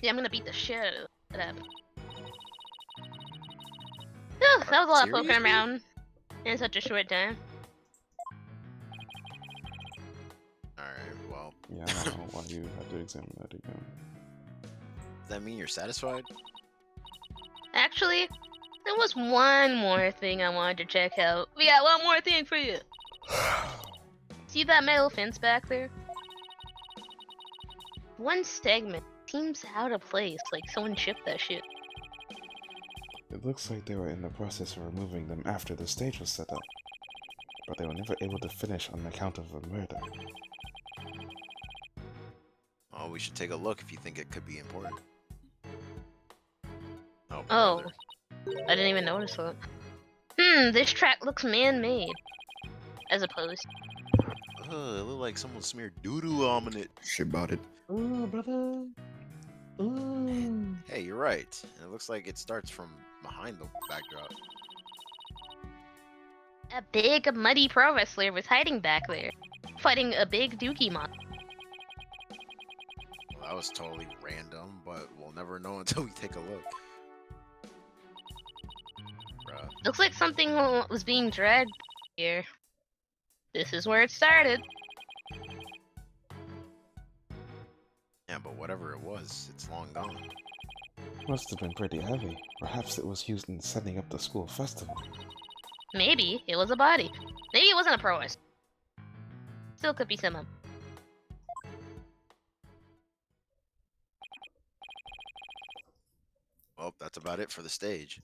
Yeah, I'm gonna beat the shit out of that. Whew, that was a lot of poking Seriously? around in such a short time. Alright, well, Yeah, I don't know why you had to examine that again. does that mean you're satisfied? Actually, there was one more thing I wanted to check out. We got one more thing for you. See that metal fence back there? One segment seems out of place, like someone chipped that shit. It looks like they were in the process of removing them after the stage was set up, but they were never able to finish on account of the murder. we should take a look if you think it could be important. Oh. Oh, brother. I didn't even notice that. This track looks man-made. As opposed. It looked like someone smeared doo-doo on it. Shit about it. Ooh, brother. Ooh. Hey, you're right. And it looks like it starts from behind the backdrop. A big, muddy pro wrestler was hiding back there, fighting a big dookie monster. Well, that was totally random, but we'll never know until we take a look. Bruh. Looks like something was being dragged here. This is where it started. Yeah, but whatever it was, it's long gone. Must have been pretty heavy. Perhaps it was used in setting up the school festival. Maybe it was a body. Maybe it wasn't a pro wrestler. Still could be someone. Well, that's about it for the stage.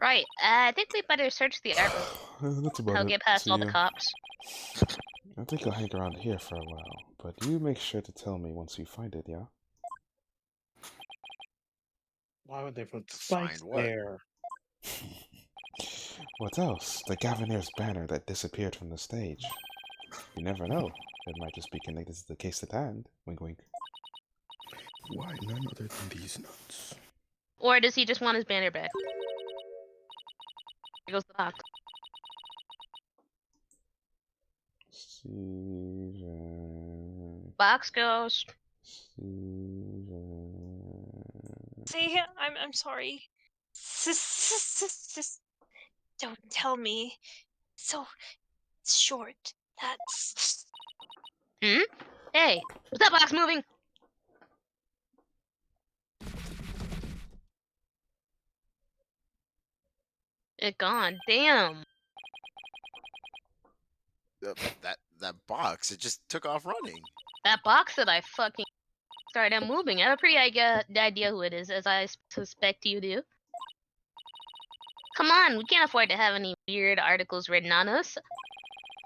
Right. I think we better search the art room. That's about I'll it. get past See all the ya. cops. I think I'll hang around here for a while, but you make sure to tell me once you find it, yeah? Why would they put Find spikes what? there? What else? The Gavanaire's banner that disappeared from the stage. You never know. It might just be connected to the case at hand. Wink wink. Why none other than these nuts? Or does he just want his banner back? Here goes the box. Steven. Box goes. Steven. See, I'm sorry. Don't tell me. So short. That's. Hey, was that box moving? It gone. Damn. That box, it just took off running. That box that I fucking started moving. I have a pretty idea who it is, as I suspect you do. Come on, we can't afford to have any weird articles written on us.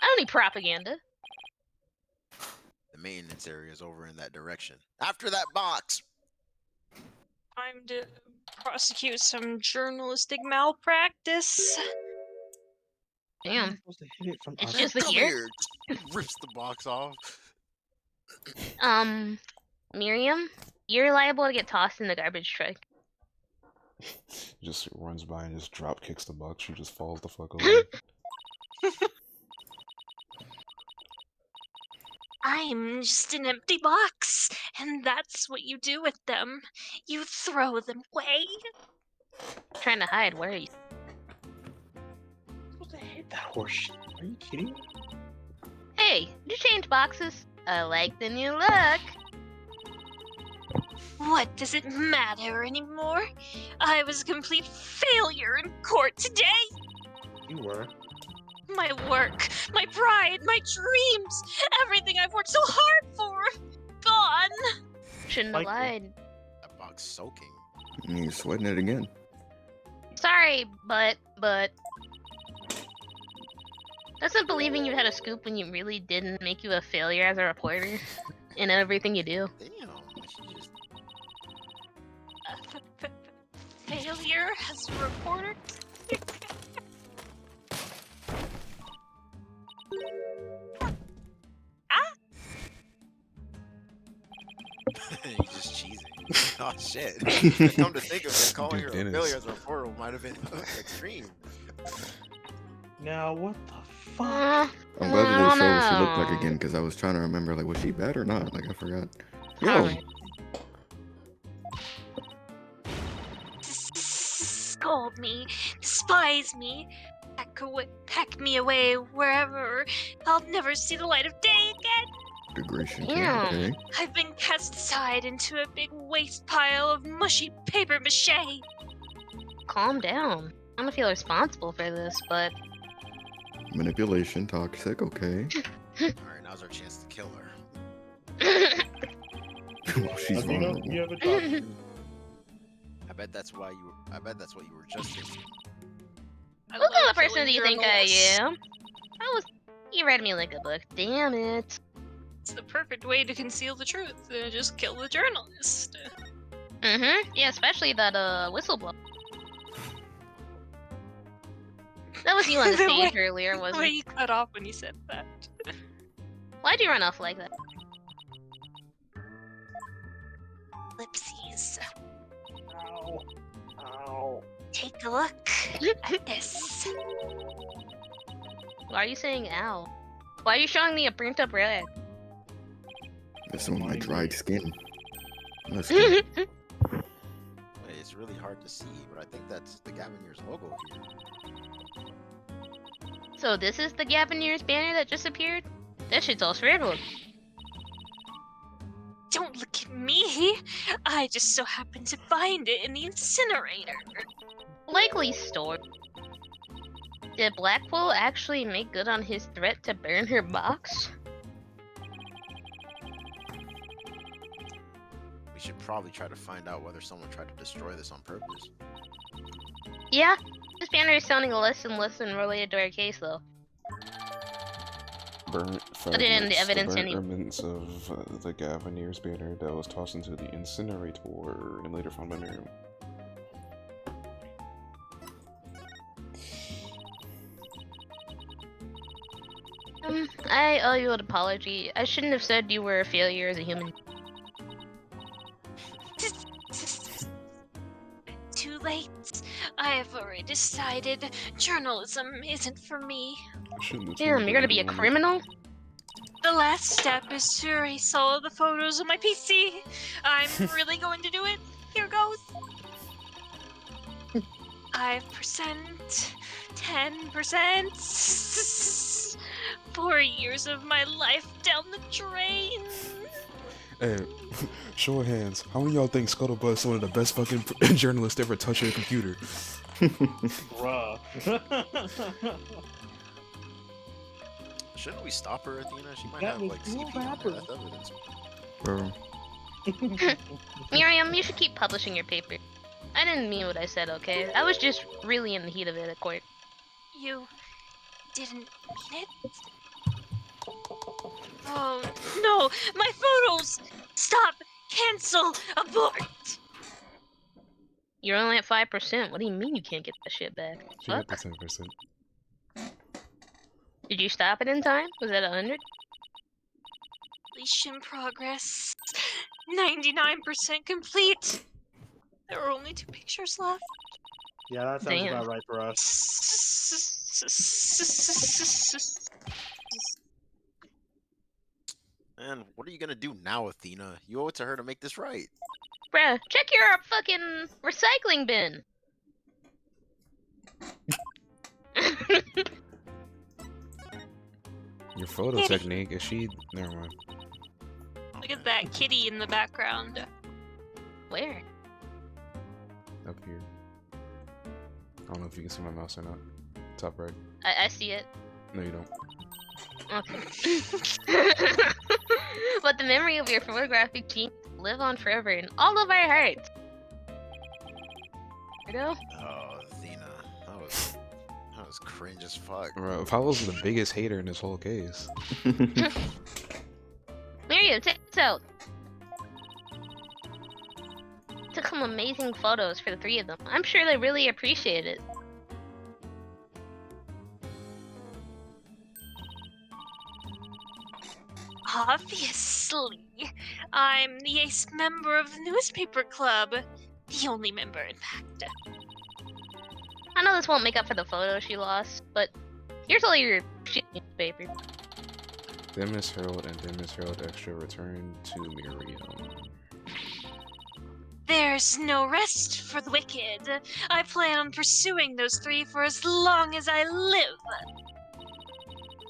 I don't need propaganda. The maintenance area is over in that direction. After that box! Time to prosecute some journalistic malpractice. Damn. I'm supposed to hit it from It's our- just the Come gear. here! Rips the box off. Miriam, you're liable to get tossed in the garbage truck. Just runs by and just drop kicks the box. She just falls the fuck over. I'm just an empty box, and that's what you do with them. You throw them away. Trying to hide, where are you? I'm supposed to hit that horse shit. Are you kidding me? Hey, did you change boxes? I like the new look. What does it matter anymore? I was a complete failure in court today. You were. My work, my pride, my dreams, everything I've worked so hard for, gone. Shouldn't have Like it. lied. That box soaking. You're sweating it again. Sorry, but doesn't believing you had a scoop when you really didn't make you a failure as a reporter in everything you do. Damn. She just... Failure as a reporter? He's just cheesing. Oh shit. Come to think of it, calling her a Dennis. failure as a reporter might have been extreme. Now what the fuck? I'm glad that I they showed what she looked don't like know. again, because I was trying to remember, like, was she bad or not? Like, I forgot. Yo, Alright. Scold me, despise me, pack me away wherever. I'll never see the light of day again. degradation. Damn. Okay. I've been cast aside into a big waste pile of mushy paper mache. Calm down. I don't feel responsible for this, but Manipulation, toxic, okay. Alright, now's our chance to kill her. Well, she's Let me know if vulnerable. you have a job. I bet that's what you were just thinking. I what kind love of person killing do you think I journalists. am? You read me like a book. Damn it. It's the perfect way to conceal the truth. Just kill the journalist. Yeah, especially that whistleblower. That was you on the The stage way- earlier, The wasn't way it? you cut off when you said that. Why'd you run off like that? Ellipses. Ow. Ow. Take a look at this. Why are you saying ow? Why are you showing me a burnt up red? That's on my dried skin. Let's go. Wait, it's really hard to see, but I think that's the Gavineers logo here. So this is the Gavineers banner that just appeared? That shit's all scribbled. Don't look at me. I just so happened to find it in the incinerator. Likely story. Did Blackpool actually make good on his threat to burn her box? We should probably try to find out whether someone tried to destroy this on purpose. Yeah, this banner is sounding less and less related to our case, though. Burnt Put it in the fragments, evidence burnt anyway. remnants of the Gavineers banner that was tossed into the incinerator and later found by Miriam. I owe you an apology. I shouldn't have said you were a failure as a human. Too late. I have already decided journalism isn't for me. Damn, you're gonna be a criminal? The last step is to erase all of the photos on my PC. I'm really going to do it. Here goes. 5%, 10%, 4 years of my life down the drain. Hey, show of hands. How many of y'all think Scuttlebutt's one of the best fucking journalists ever touched a computer? Bruh. Shouldn't we stop her, Athena? She might That have was like cool, CP on rapper. her. That's evidence. Bro, Miriam, you should keep publishing your paper. I didn't mean what I said, okay? I was just really in the heat of it at court. You didn't mean it? Oh no, my photos! Stop! Cancel! Abort! You're only at 5%. What do you mean you can't get that shit back? She got Fuck. the 10%. Did you stop it in time? Was that 100? Completion progress. 99% complete. There are only 2 pictures left. Yeah, that sounds Damn. about right for us. And what are you gonna do now, Athena? You owe it to her to make this right. Bruh, check your fucking recycling bin. Your photo Kitty. technique, is she... Never mind. Look at that kitty in the background. Where? Up here. I don't know if you can see my mouse or not. Top right. I see it. No, you don't. Okay. But the memory of your photographic genius will live on forever in all of our hearts. Weirdo? Oh, Athena, that was cringe as fuck. Bro, Paolo's the biggest hater in this whole case. Miriam, take this out. Took some amazing photos for the 3 of them. I'm sure they really appreciate it. Obviously. I'm the ace member of the newspaper club. The only member, in fact. I know this won't make up for the photos she lost, but here's all your shit newspaper. Demis Herald and Demis Herald Extra return to Miriam. There's no rest for the wicked. I plan on pursuing those 3 for as long as I live.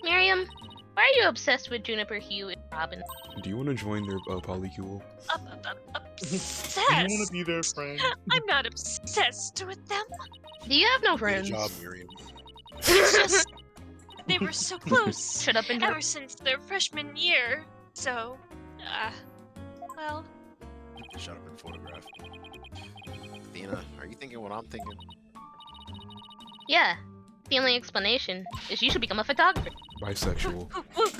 Miriam, why are you obsessed with Juniper, Hugh, and Robin? Do you want to join their polycule? Obsessed? You want to be their friend? I'm not obsessed with them. Do you have no Good friends? job, Miriam. It's just they were so close Shut up and ever since their freshman year. So, well, Shut up and photograph. Athena, are you thinking what I'm thinking? Yeah. The only explanation is you should become a photographer. bisexual.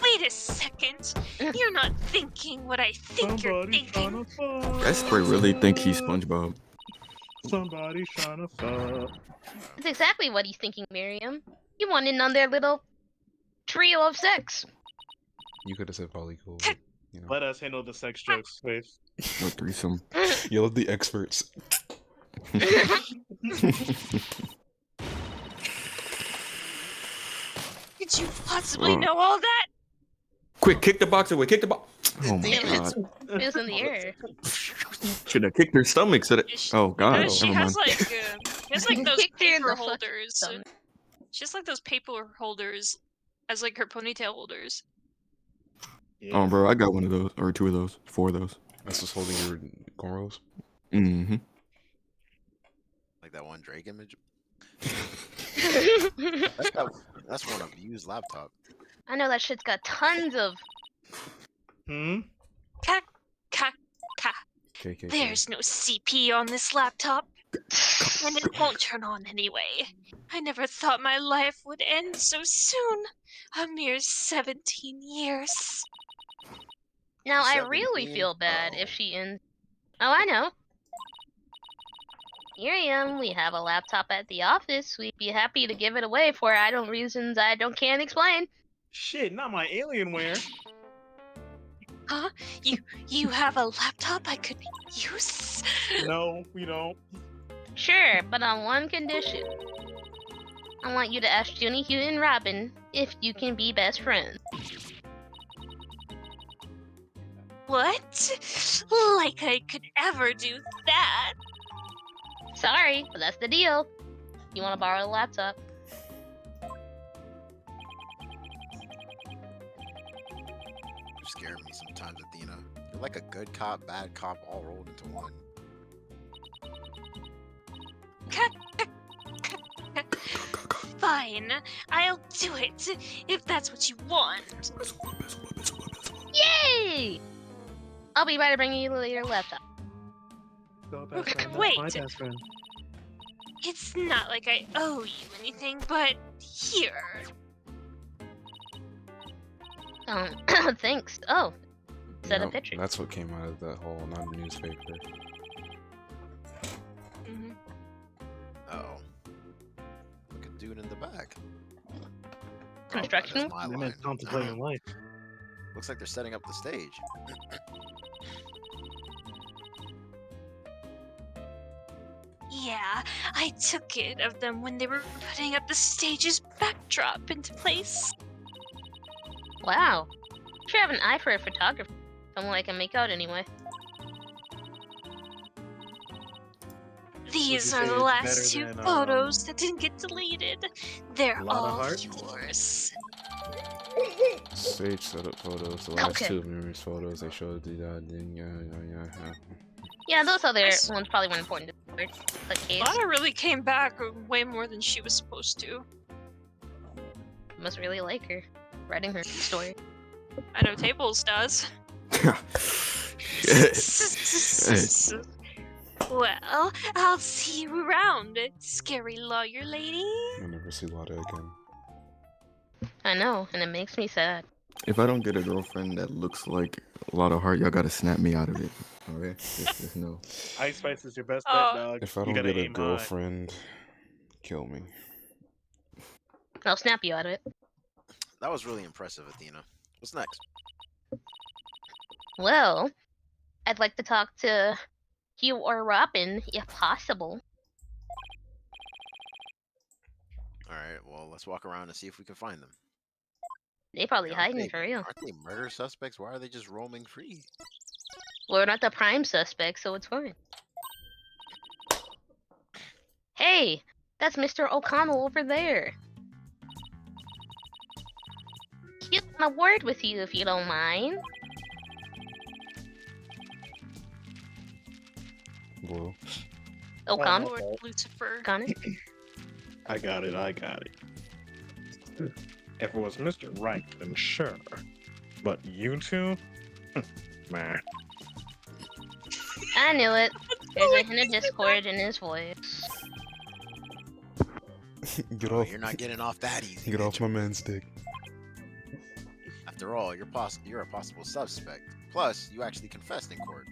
Wait a second. You're not thinking what I think you're Somebody thinking. tryna fuck. Esper really think he's SpongeBob. Somebody tryna fuck. That's exactly what he's thinking, Miriam. You want in on their little trio of sex. You could have said polycool. But, you know. Let us handle the sex jokes, Phaith. What threesome? You're the experts. Did you possibly know all that? Quick, kick the box away. Kick the box. Oh my Damn it. god. It was in the air. Should have kicked her stomach. Oh god. No, she Never has mind. those Kicked her in paper the fucking holders. stomach. She has like those paper holders as like her ponytail holders. Oh, bro, I got one of those, or 2 of those, 4 of those. That's just holding your cornrows. Mm-hmm. Like that one Drake image. That's one of used laptop. I know that shit's got tons of. Hmm? Ka ka ka. KKK. There's no CP on this laptop, and it won't turn on anyway. I never thought my life would end so soon. A mere 17 years. Now I really 17? feel bad Oh. if she ends. Oh, I know. Miriam, we have a laptop at the office. We'd be happy to give it away for reasons I can't explain. Shit, not my Alienware. Huh? You have a laptop I could use? No, we don't. Sure, but on one condition. I want you to ask Junie, Hugh, and Robin if you can be best friends. What? Like I could ever do that? Sorry, but that's the deal. You want to borrow the laptop? You scare me sometimes, Athena. You're like a good cop, bad cop, all rolled into one. Fine, I'll do it if that's what you want. Yay! I'll be by to bring you your laptop. So best friend, that's Wait. my best friend. It's not like I owe you anything, but here. Thanks. Oh, set a Yep, picture. That's what came out of that whole non-newspaper. Mhm. Uh-oh. Look at dude in the back. Construction? Oh, that's my That line. man's contemplating life. Looks like they're setting up the stage. Yeah, I took it of them when they were putting up the stage's backdrop into place. Wow. Sure have an eye for a photographer. Someone I can make out anyway. These you are say the it's last better 2 than, photos that didn't get deleted. They're A Lot of all Heart? yours. Stage setup photos, the last Okay. 2 memories photos they showed the yeah. Yeah, those other Nice. ones probably weren't important to the case. Lana really came back way more than she was supposed to. Must really like her. Writing her story. I know Tablez does. Shit. Well, I'll see you around, scary lawyer lady. I'll never see Lada again. I know, and it makes me sad. If I don't get a girlfriend that looks like a lot of heart, y'all gotta snap me out of it. Okay? Just no. Ice Spice is your best Oh. bet, dog. If I You don't gotta get a aim high. girlfriend, kill me. I'll snap you out of it. That was really impressive, Athena. What's next? Well, I'd like to talk to Hugh or Robin, if possible. Alright, well, let's walk around and see if we can find them. They probably Aren't hiding they- for real. Aren't they murder suspects? Why are they just roaming free? We're not the prime suspect, so it's fine. Hey, that's Mr. O'Connell over there. He want a word with you if you don't mind. Blue. O'Connell? Lord Lucifer. O'Connor? I got it. If it was Mr. Wright, then sure. But you two? Man. I knew it. There's a hint of discord in his voice. Get Oh, off. you're not getting off that easy. Get off my man's dick. After all, you're a possible suspect. Plus, you actually confessed in court.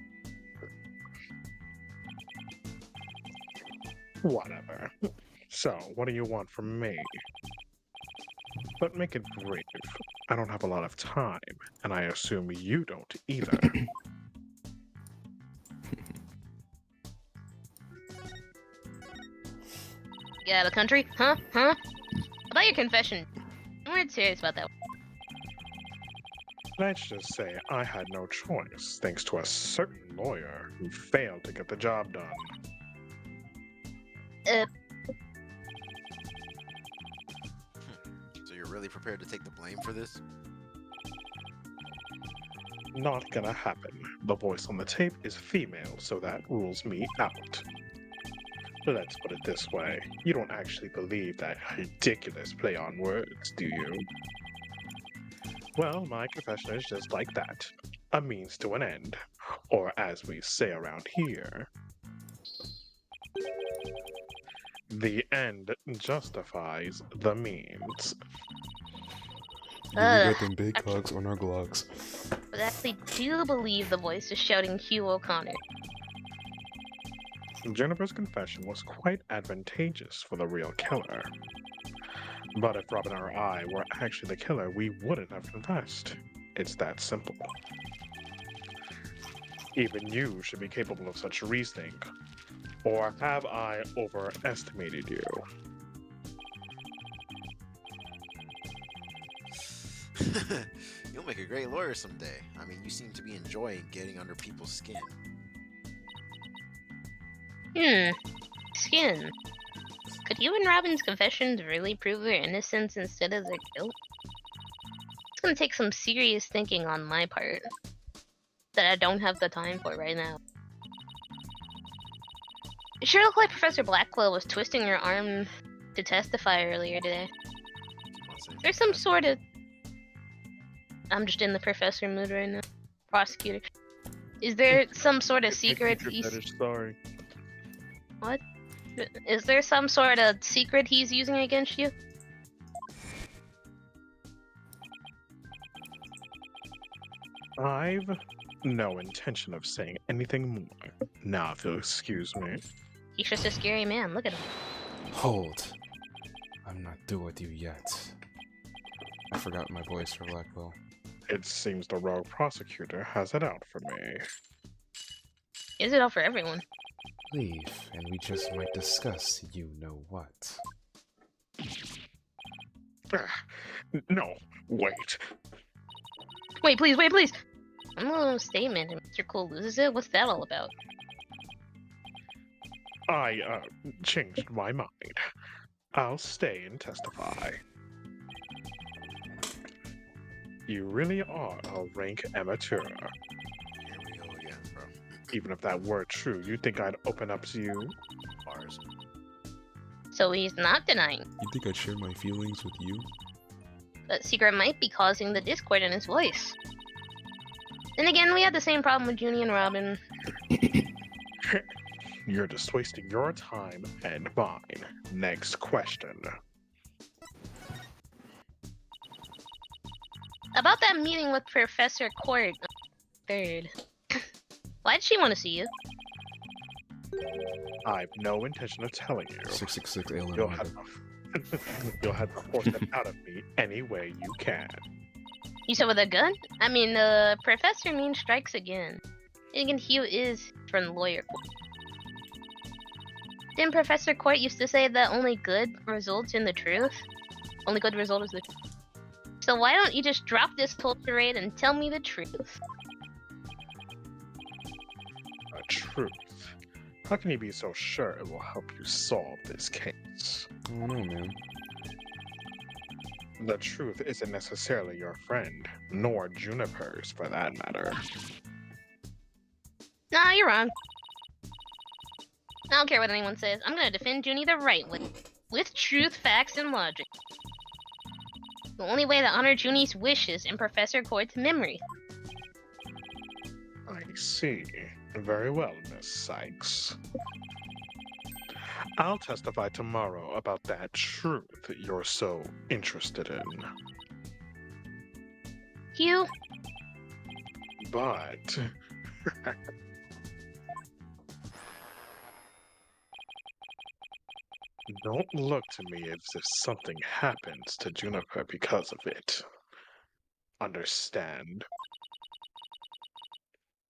Whatever. So, what do you want from me? But make it brief. I don't have a lot of time, and I assume you don't either. Get out of the country? Huh? Huh? About your confession. You weren't serious about that. Let's just say I had no choice, thanks to a certain lawyer who failed to get the job done. So you're really prepared to take the blame for this? Not gonna happen. The voice on the tape is female, so that rules me out. Let's put it this way. You don't actually believe that ridiculous play on words, do you? Well, my confession is just like that. A means to an end. Or as we say around here, the end justifies the means. We got them big cogs on our glogs. But I actually do believe the voice is shouting Hugh O'Connor. Jennifer's confession was quite advantageous for the real killer. But if Robin or I were actually the killer, we wouldn't have confessed. It's that simple. Even you should be capable of such reasoning. Or have I overestimated you? You'll make a great lawyer someday. I mean, you seem to be enjoying getting under people's skin. Skin. Could you and Robin's confessions really prove their innocence instead of their guilt? It's gonna take some serious thinking on my part that I don't have the time for right now. It sure looked like Professor Blackwell was twisting her arm to testify earlier today. There's some sort of... I'm just in the professor mood right now. Prosecutor. Is there some sort of secret he's... Sorry. What? Is there some sort of secret he's using against you? I've no intention of saying anything more. Now, if you'll excuse me. He's just a scary man. Look at him. Hold. I'm not through with you yet. I forgot my voice for Blackwell. It seems the rogue prosecutor has it out for me. Is it all for everyone? Leave, and we just might discuss you know what. No, wait. Wait, please, wait, please! I'm a little statement and Mr. Cole loses it? What's that all about? I, changed my mind. I'll stay and testify. You really are a rank amateur. Here we go again, bro. Even if that were true, you think I'd open up to you? Bars. So he's not denying. You think I'd share my feelings with you? That secret might be causing the discord in his voice. Then again, we had the same problem with Junie and Robin. You're just wasting your time and mine. Next question. About that meeting with Professor Court, third. Why did she want to see you? I've no intention of telling you. 666 alien. You'll have you'll have to force it out of me any way you can. You said with a gun? I mean, Professor Mean strikes again. And again, Hugh is from lawyer court. Didn't Professor Court used to say that only good results in the truth? Only good result is the truth. So why don't you just drop this whole charade and tell me the truth? The truth. How can you be so sure it will help you solve this case? I don't know, man. The truth isn't necessarily your friend, nor Juniper's for that matter. Nah, you're wrong. I don't care what anyone says. I'm gonna defend Junie the right way. With truth, facts, and logic. The only way to honor Junie's wishes and Professor Court's memory. I see. Very well, Miss Sykes. I'll testify tomorrow about that truth you're so interested in. Hugh? But don't look to me as if something happens to Juniper because of it. Understand?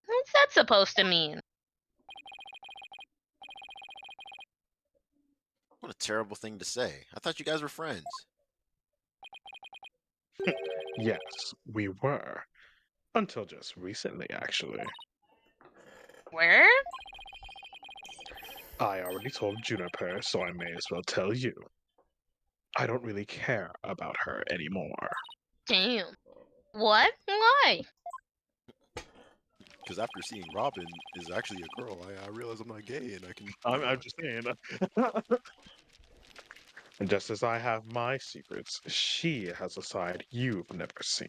What's that supposed to mean? What a terrible thing to say. I thought you guys were friends. Yes, we were. Until just recently, actually. Where? I already told Juniper, so I may as well tell you. I don't really care about her anymore. Damn. What? Why? Because after seeing Robin is actually a girl, I realize I'm not gay and I can. I'm just saying. And just as I have my secrets, she has a side you've never seen.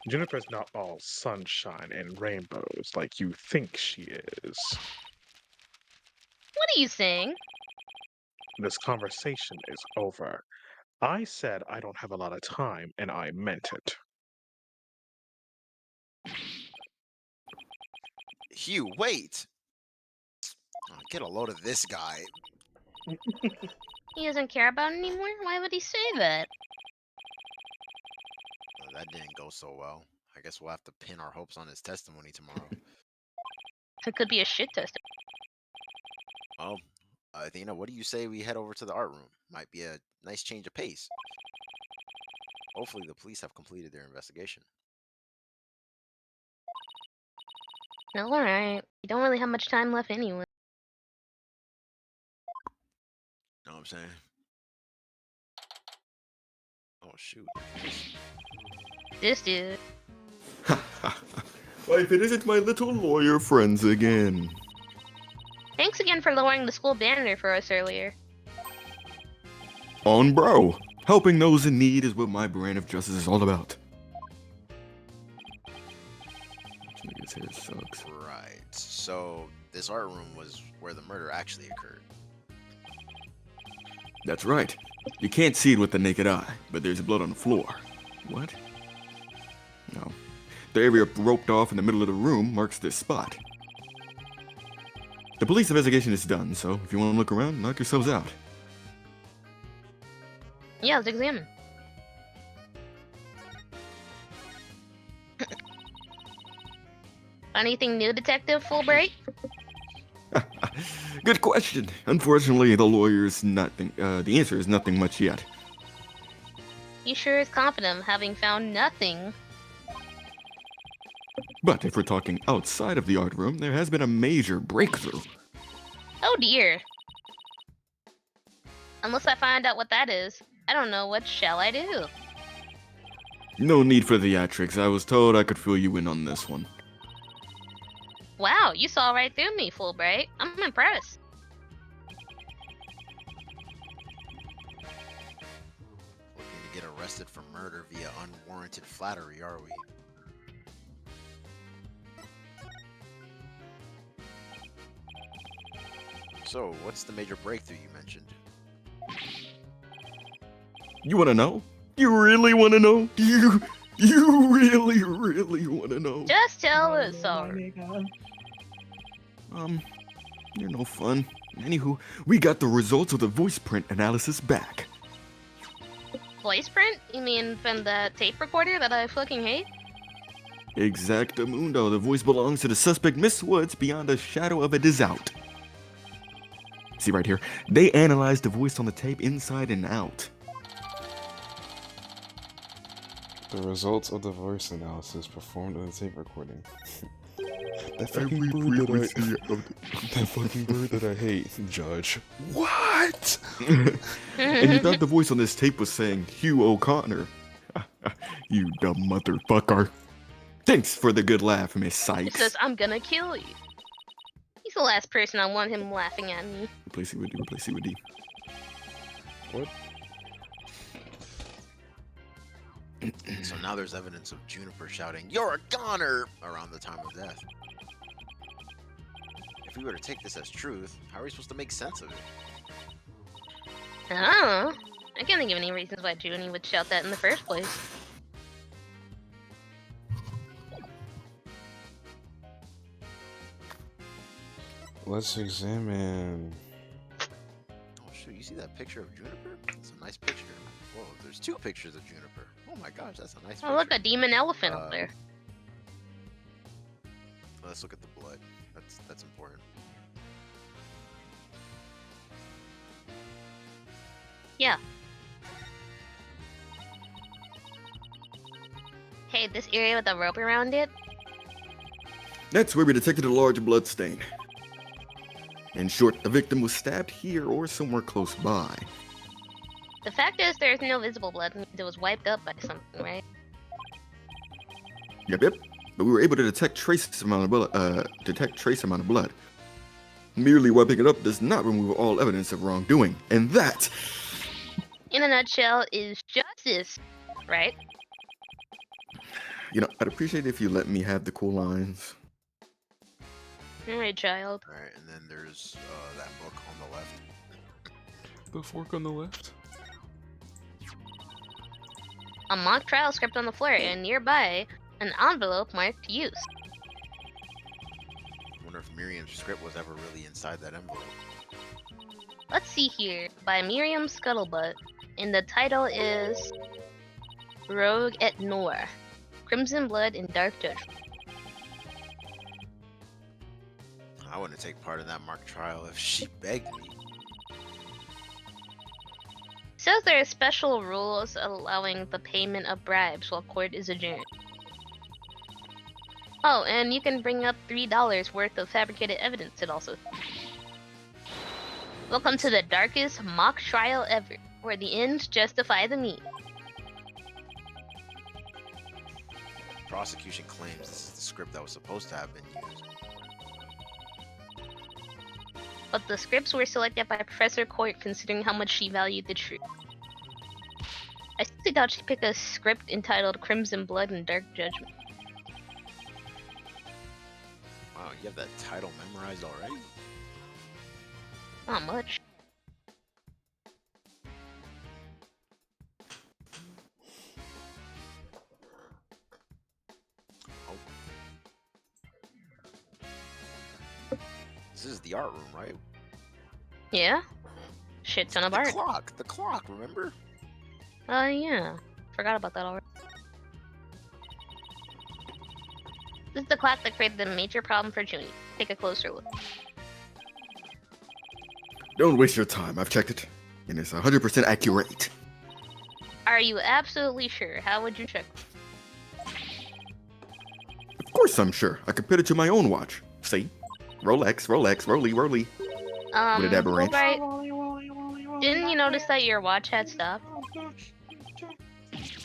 Juniper's not all sunshine and rainbows like you think she is. What are you saying? This conversation is over. I said I don't have a lot of time, and I meant it. Hugh, wait! Oh, get a load of this guy. He doesn't care about it anymore? Why would he say that? That didn't go so well. I guess we'll have to pin our hopes on his testimony tomorrow. It could be a shit test. Well, Athena, what do you say we head over to the art room? Might be a nice change of pace. Hopefully the police have completed their investigation. No, alright. We don't really have much time left anyway. Know what I'm saying? Oh, shoot. This dude. Why, if it isn't my little lawyer friends again. Thanks again for lowering the school banner for us earlier. On bro. Helping those in need is what my brand of justice is all about. This nigga's hair sucks. Right. So, this art room was where the murder actually occurred. That's right. You can't see it with the naked eye, but there's blood on the floor. What? No. The area roped off in the middle of the room marks this spot. The police investigation is done, so if you want to look around, knock yourselves out. Yeah, let's examine. Anything new, Detective Fulbright? Good question. Unfortunately, the answer is nothing much yet. He sure is confident, having found nothing. But if we're talking outside of the art room, there has been a major breakthrough. Oh dear. Unless I find out what that is, I don't know what shall I do. No need for theatrics. I was told I could fill you in on this one. Wow, you saw right through me, Fulbright. I'm impressed. Looking to get arrested for murder via unwarranted flattery, are we? So, what's the major breakthrough you mentioned? You want to know? You really want to know? You really want to know? Just tell us, sorry. You're no fun. Anywho, we got the results of the voice print analysis back. Voice print? You mean from the tape recorder that I fucking hate? Exactamundo. The voice belongs to the suspect, Miss Woods, beyond a shadow of a doubt. See right here? They analyzed the voice on the tape inside and out. The results of the voice analysis performed on the tape recording. That fucking bird that I hate, Judge. What? And you thought the voice on this tape was saying Hugh O'Connor. You dumb motherfucker. Thanks for the good laugh, Miss He Sykes. says, I'm gonna kill you. He's the last person I want him laughing at me. Replace it with D, replace it with D. What? So now there's evidence of Juniper shouting, "You're a goner!" around the time of death. If we were to take this as truth, how are we supposed to make sense of it? I don't know. I can't think of any reasons why Junie would shout that in the first place. Let's examine. Oh shoot, you see that picture of Juniper? That's a nice picture. Whoa, there's two pictures of Juniper. Oh my gosh, that's a nice Oh, look, a picture. demon elephant up there. Let's look at the blood. That's important. Yeah. Hey, this area with a rope around it? That's where we detected a large blood stain. In short, the victim was stabbed here or somewhere close by. The fact is, there's no visible blood, means it was wiped up by something, right? Yep. But we were able to detect trace amount of blood. Merely wiping it up does not remove all evidence of wrongdoing, and that, In a nutshell, is justice, right? I'd appreciate if you let me have the cool lines. Alright, child. Alright, and then there's that book on the left. The fork on the left. A mock trial script on the floor, and nearby, an envelope marked use. I wonder if Miriam's script was ever really inside that envelope. Let's see here. By Miriam Scuttlebutt. And the title is Rogue et Noir. Crimson Blood and Dark Judgment. I wouldn't take part in that mock trial if she begged me. Says there are special rules allowing the payment of bribes while court is adjourned. Oh, and you can bring up $3 worth of fabricated evidence, it also says. Welcome to the darkest mock trial ever, where the ends justify the means. The prosecution claims this is the script that was supposed to have been used. But the scripts were selected by Professor Court considering how much she valued the truth. I seriously doubt she picked a script entitled Crimson Blood and Dark Judgment. Wow, you have that title memorized already? Not much. This is the art room, right? Yeah? Shit ton of art. The clock, remember? Yeah. Forgot about that already. This is the clock that created the major problem for Junie. Take a closer look. Don't waste your time. I've checked it, and it's 100% accurate. Are you absolutely sure? How would you check? Of course I'm sure. I compared it to my own watch. See? Rolex, Rolly. Would it ever rank? Wright, didn't you notice that your watch had stopped?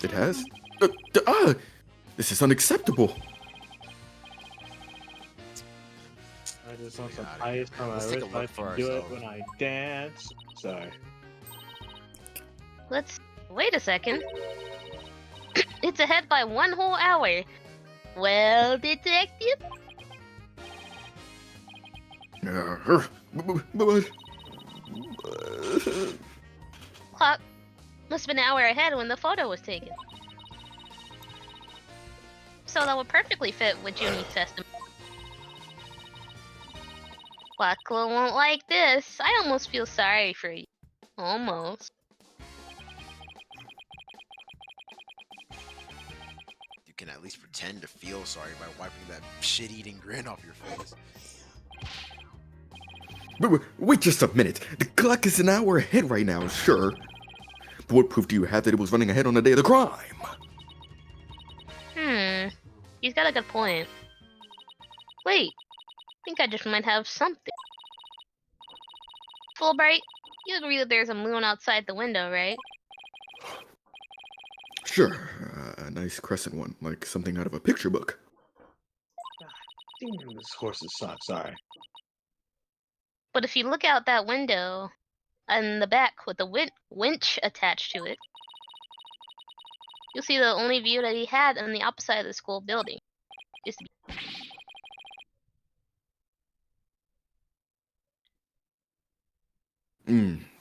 It has? This is unacceptable. I just want some God. ice on my Let's take a wrist. look I for can do it ourselves. when I dance. Sorry. Let's wait a second. It's ahead by 1 whole hour. Well, detective, clock must have been an hour ahead when the photo was taken. So that would perfectly fit with Junie's testimony. Quacklo won't like this. I almost feel sorry for you. Almost. You can at least pretend to feel sorry by wiping that shit-eating grin off your face. Wait just a minute. The clock is an hour ahead right now, sure. But what proof do you have that it was running ahead on the day of the crime? He's got a good point. Wait, I think I just might have something. Fulbright, you agree that there's a moon outside the window, right? Sure, a nice crescent one, like something out of a picture book. Damn, this horse is suck. Sorry. But if you look out that window, in the back with the winch attached to it, you'll see the only view that he had on the opposite side of the school building. Is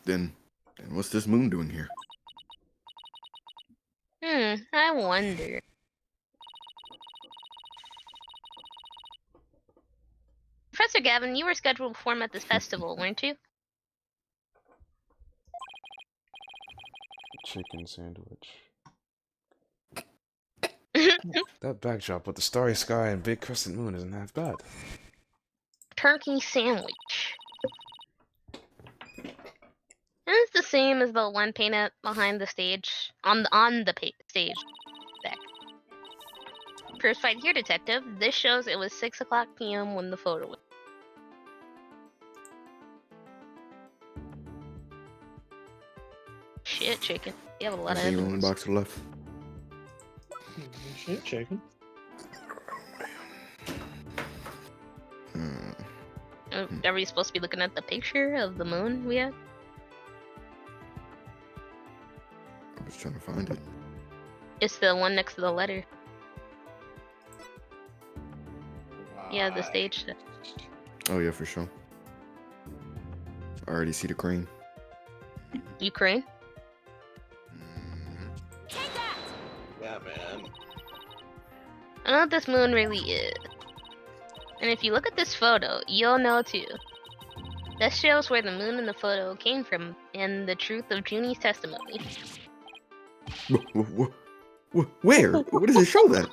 Then what's this moon doing here? I wonder. Professor Gavin, you were scheduled to perform at this festival, weren't you? Chicken sandwich. That backdrop with the starry sky and big crescent moon isn't half bad. Turkey sandwich. And it's the same as the one painted behind the stage, on the stage deck. First fight here, detective. This shows it was 6 o'clock p.m. when the photo was. Shit, chicken. You have a lot I of see you on the evidence. box to the left. Shit, chicken. Are we supposed to be looking at the picture of the moon we had? I was trying to find it. It's the one next to the letter. Yeah, the stage. Oh yeah, for sure. I already see the crane. Ukraine? Yeah, man. I know what this moon really is. And if you look at this photo, you'll know too. This shows where the moon in the photo came from and the truth of Junie's testimony. Where? What does it show then?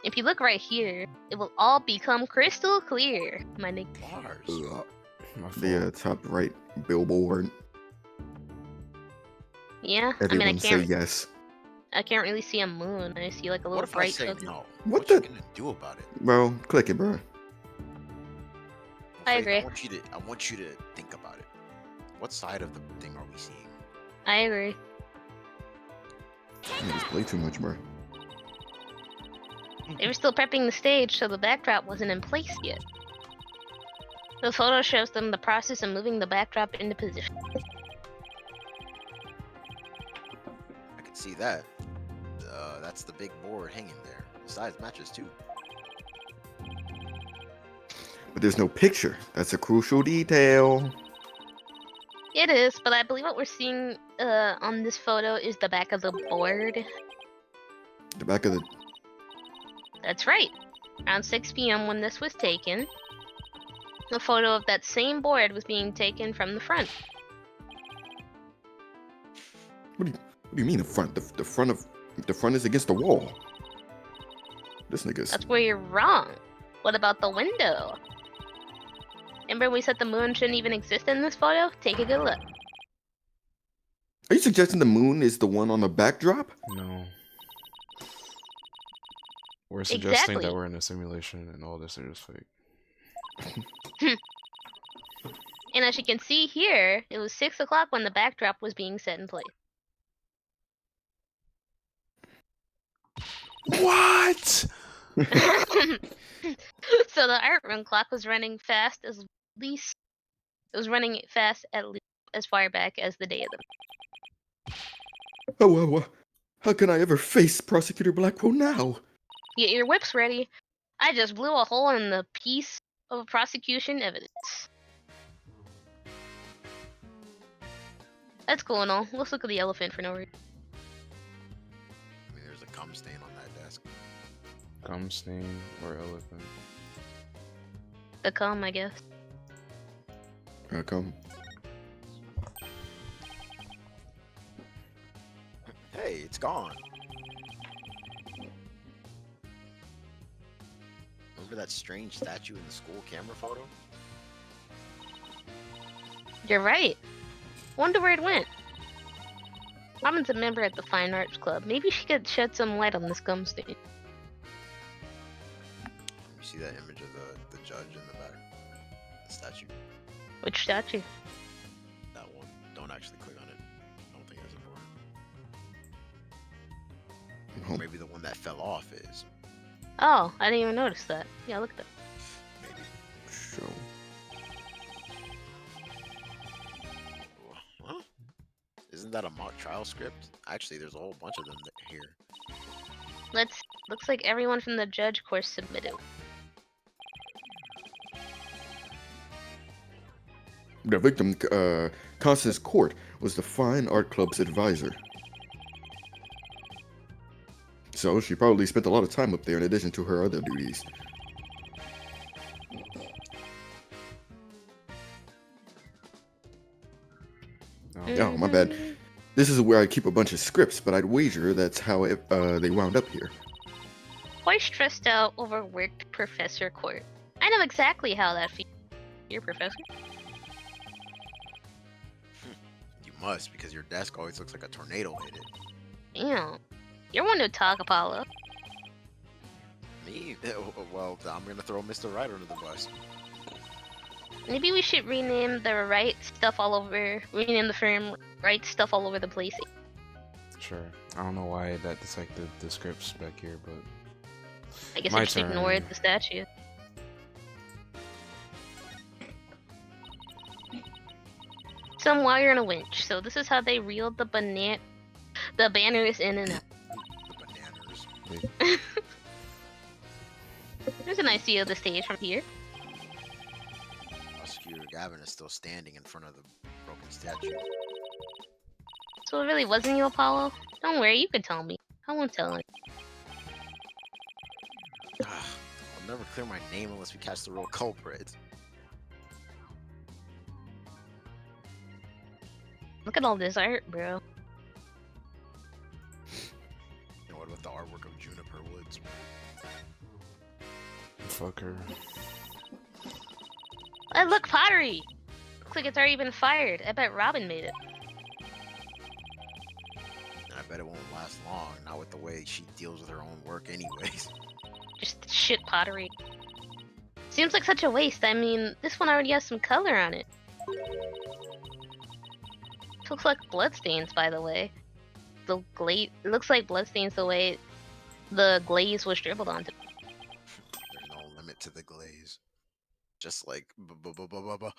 If you look right here, it will all become crystal clear, my nigga. Bars. My fault. The top right billboard. Yeah, Everyone I mean, say yes. I can't really see a moon. I see like a What little if I bright say focus. no? What you the- gonna do about it? Bro, click it, bro. I Faith, agree. I want you to think about it. What side of the thing are we seeing? I agree. You just play too much, bro. They were still prepping the stage, so the backdrop wasn't in place yet. The photo shows them the process of moving the backdrop into position. I can see that. That's the big board hanging there. The size matches too. But there's no picture. That's a crucial detail. It is, but I believe what we're seeing on this photo is the back of the board. The back of the. That's right. Around 6 p.m. when this was taken, a photo of that same board was being taken from the front. What do you mean the front? The front is against the wall. This nigga's. That's where you're wrong. What about the window? Remember we said the moon shouldn't even exist in this photo? Take a good look. Are you suggesting the moon is the one on the backdrop? No. We're suggesting Exactly. that we're in a simulation and all this is just fake. And as you can see here, it was 6 o'clock when the backdrop was being set in place. What? So the art room clock was running fast at least as far back as the day of the. Oh, how can I ever face Prosecutor Blackwell now? Get your whips ready. I just blew a hole in the piece of prosecution evidence. That's cool and all. Let's look at the elephant for no reason. I mean, there's a cum stain on that desk. Cum stain or elephant? The cum, I guess. Come. Hey, it's gone. Remember that strange statue in the school camera photo? You're right. Wonder where it went. Robin's a member at the Fine Arts Club. Maybe she could shed some light on this cum stain. You see that image of the judge in the back? The statue? Which statue? That one. Don't actually click on it. I don't think it's important. Oh, Maybe the one that fell off is. Oh, I didn't even notice that. Yeah, look at that. Maybe. show. Huh? Isn't that a mock trial script? Actually, there's a whole bunch of them here. Looks like everyone from the judge course submitted. The victim, Constance Court, was the Fine Art Club's advisor. So she probably spent a lot of time up there in addition to her other duties. Oh, my bad. This is where I keep a bunch of scripts, but I'd wager that's how they wound up here. Quite stressed out, overworked Professor Court. I know exactly how that feels. Here, Professor. You must, because your desk always looks like a tornado hit it. Damn. You're one to talk, Apollo. Me? Well, I'm gonna throw Mr. Wright under the bus. Maybe we should rename the Wright stuff all over. Rename the firm Wright stuff all over the place. Sure. I don't know why that's like the scripts back here, but I guess My I just turn. ignored the statue. Some wire and a winch. So this is how they reeled the banners in and out. The bananas. There's a nice view of the stage from here. Prosecutor Gavin is still standing in front of the broken statue. So it really wasn't you, Apollo? Don't worry, you can tell me. I won't tell him. I'll never clear my name unless we catch the real culprit. Look at all this art, bro. And what about the artwork of Juniper Woods? fucker. Oh, look, pottery! Looks like it's already been fired. I bet Robin made it. And I bet it won't last long, not with the way she deals with her own work anyways. Just shit pottery. Seems like such a waste. I mean, this one already has some color on it. Looks like bloodstains, by the way. The glaze. It looks like bloodstains the way the glaze was dribbled onto. There's no limit to the glaze. Just like Mama.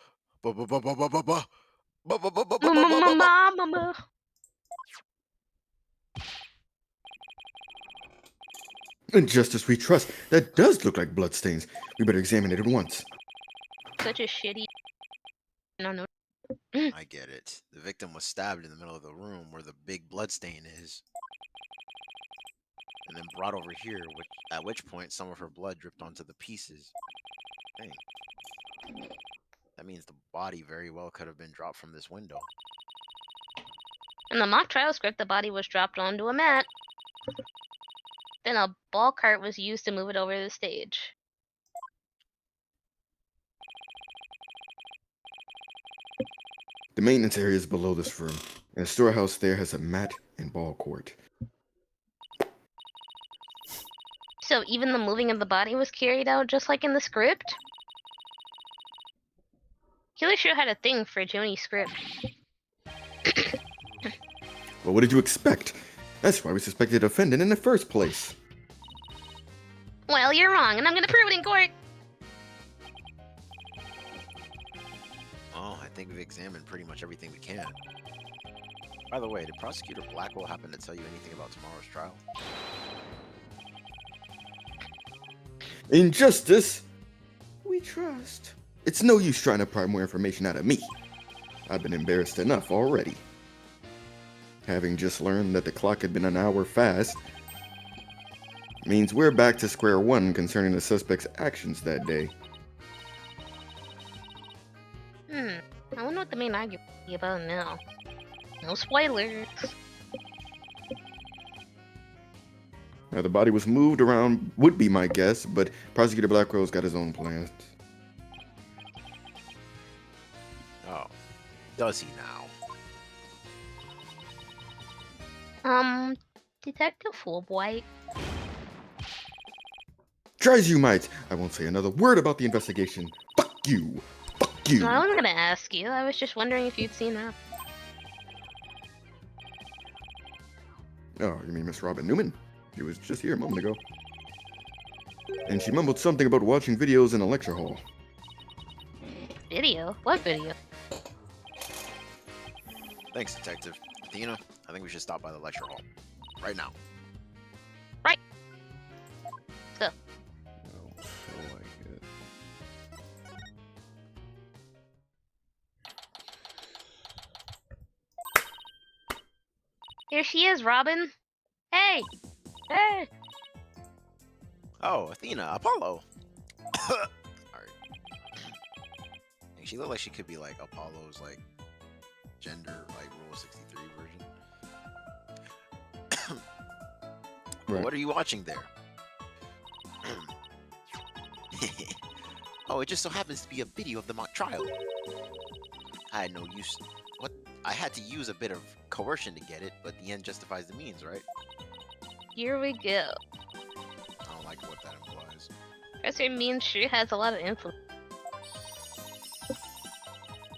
And just as we trust, that does look like bloodstains. We better examine it at once. Such a shitty. No. I get it. The victim was stabbed in the middle of the room where the big blood stain is. And then brought over here, at which point some of her blood dripped onto the pieces. Dang. That means the body very well could have been dropped from this window. In the mock trial script, the body was dropped onto a mat. Then a ball cart was used to move it over the stage. The maintenance area is below this room, and the storehouse there has a mat and ball court. So even the moving of the body was carried out just like in the script? Killer sure had a thing for Joni's script. Well, what did you expect? That's why we suspected the defendant in the first place. Well, you're wrong, and I'm gonna prove it in court. Oh, I think we've examined pretty much everything we can. By the way, did Prosecutor Blackwell happen to tell you anything about tomorrow's trial? In justice, we trust. It's no use trying to pry more information out of me. I've been embarrassed enough already. Having just learned that the clock had been an hour fast means we're back to square one concerning the suspect's actions that day. I wonder what the main argument will be about now. No spoilers. Now, the body was moved around, would be my guess, but Prosecutor Blackwell's got his own plans. Oh, does he now? Detective Fulbright. Try as you might, I won't say another word about the investigation. Fuck you! Fuck you! No, I wasn't gonna ask you. I was just wondering if you'd seen that. Oh, you mean Miss Robin Newman? She was just here a moment ago. And she mumbled something about watching videos in a lecture hall. Video? What video? Thanks, Detective. Athena, I think we should stop by the lecture hall. Right now. Right. Let's go. I don't feel like it. Here she is, Robin. Hey! Hey! Oh, Athena, Apollo. Alright. She looked like she could be like Apollo's, like, gender, like Rule 63 version. Right. What are you watching there? Oh, it just so happens to be a video of the mock trial. I had no use. What? I had to use a bit of coercion to get it, but the end justifies the means, right? Here we go. I don't like what that implies. Professor Means sure has a lot of influence.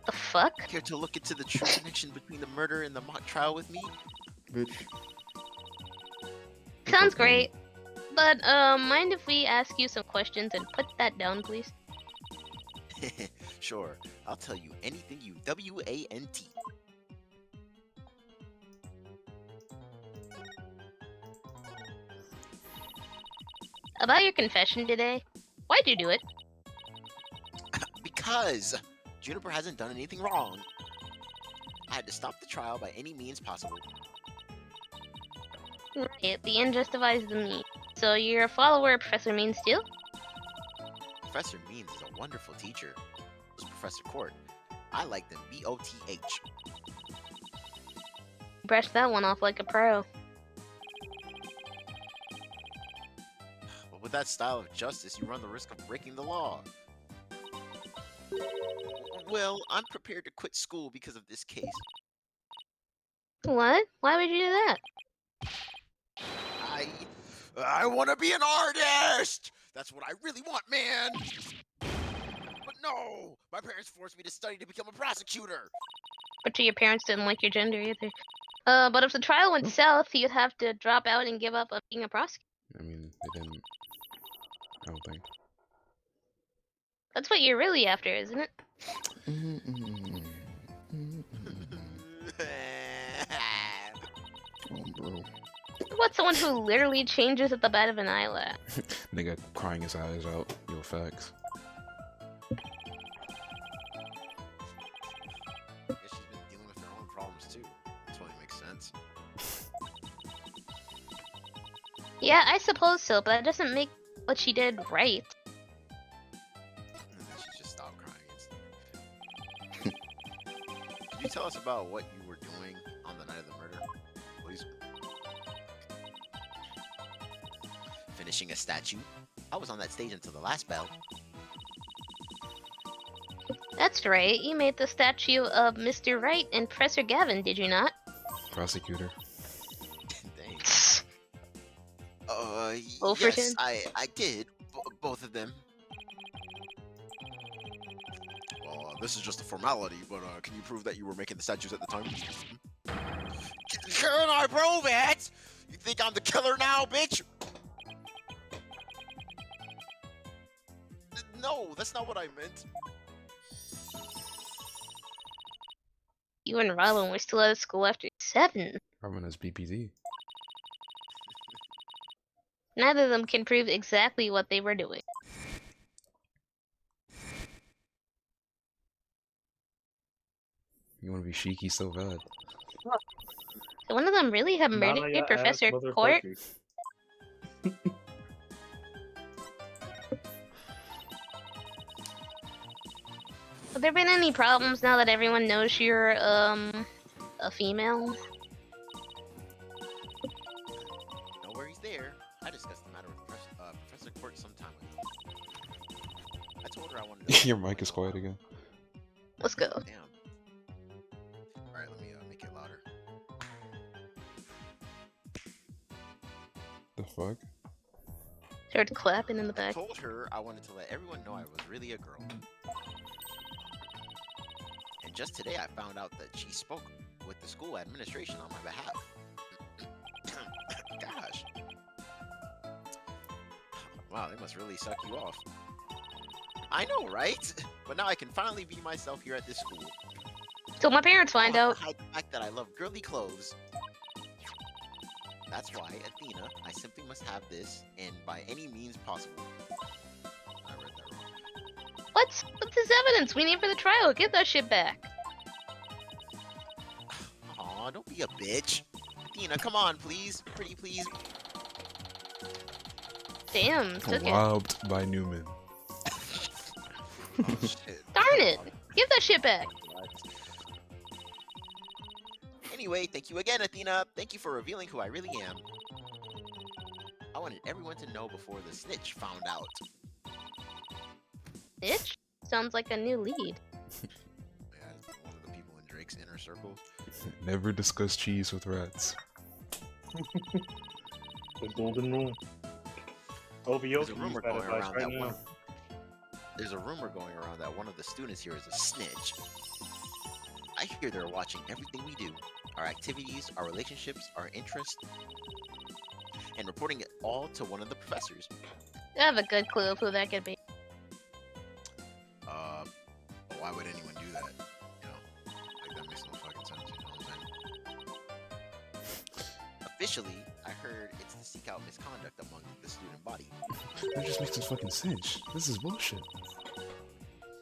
The fuck? Care to look into the true connection between the murder and the mock trial with me? Bitch. Sounds great. But, mind if we ask you some questions and put that down, please? Sure, I'll tell you anything you WANT. About your confession today, why'd you do it? Because Juniper hasn't done anything wrong. I had to stop the trial by any means possible. Right, the end justifies the means. So you're a follower of Professor Means too? Professor Means is a wonderful teacher. So is Professor Court. I like them BOTH. Brush that one off like a pro. But with that style of justice, you run the risk of breaking the law. Well, I'm prepared to quit school because of this case. What? Why would you do that? I want to be an artist! That's what I really want, man! But no! My parents forced me to study to become a prosecutor! But your parents didn't like your gender either. But if the trial went south, you'd have to drop out and give up on being a prosecutor. I mean, they didn't. I don't think. That's what you're really after, isn't it? Oh, bro. What's someone who literally changes at the bite of an eyelash? Nigga crying his eyes out. Yo, facts. I guess she's been dealing with her own problems too. Totally makes sense. Yeah, I suppose so, but that doesn't make what she did right. And then she just stopped crying and stuff. Could you tell us about what you were doing on the night of the murder, please? Finishing a statue. I was on that stage until the last bell. That's right, you made the statue of Mr. Wright and Professor Gavin, did you not? Prosecutor. Thanks. Overton? Yes, I did. Both of them. Well, this is just a formality, but can you prove that you were making the statues at the time? Can I prove it? You think I'm the killer now, bitch? No, that's not what I meant. You and Rylan were still at school after 7. Robin has BPD. Neither of them can prove exactly what they were doing. You want to be cheeky so bad. So one of them really have murdered Professor Court? Have there been any problems now that everyone knows you're, a female? No worries there. I discussed the matter with Professor Court some time ago. I told her I wanted to... Your mic is quiet again. Let's go. Damn. Alright, let me make it louder. The fuck? Started clapping in the I back. told her I wanted to let everyone know I was really a girl. And just today I found out that she spoke with the school administration on my behalf. Gosh. Wow, they must really suck you off. I know, right? But now I can finally be myself here at this school. So my parents find I out. hide the fact that I love girly clothes. That's why, Athena, I simply must have this, and by any means possible. I read that wrong. What's this evidence we need for the trial? Give that shit back. Aw, don't be a bitch. Athena, come on, please. Pretty please. Damn, took it. Robbed by Newman. Oh, shit. Darn it! Give that shit back. Anyway, thank you again, Athena. Thank you for revealing who I really am. I wanted everyone to know before the snitch found out. Snitch? Sounds like a new lead. Yeah, one of the people in Drake's inner circle. Never discuss cheese with rats. The golden rule. OVO There's a can use rumor that going advice around right that now. There's a rumor going around that one of the students here is a snitch. I hear they're watching everything we do, our activities, our relationships, our interests, and reporting it all to one of the professors. I have a good clue of who that could be. Why would anyone do that? You know, like that makes no fucking sense. You know what I'm saying? Officially, I heard it's to seek out misconduct among the student body. That just makes no fucking sense. This is bullshit.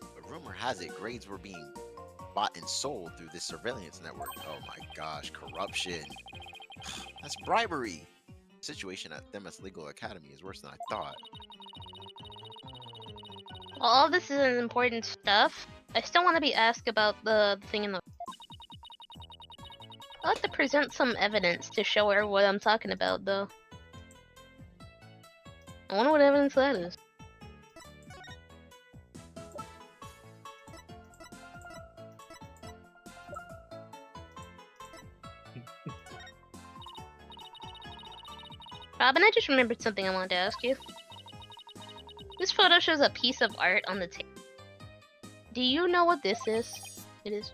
But rumor has it grades were being bought and sold through this surveillance network. Oh my gosh, corruption. That's bribery. The situation at Themis Legal Academy is worse than I thought. All this is important stuff. I still want to be asked about the thing in the... I'll have to present some evidence to show her what I'm talking about, though. I wonder what evidence that is. Robin, I just remembered something I wanted to ask you. This photo shows a piece of art on the table. Do you know what this is? It is.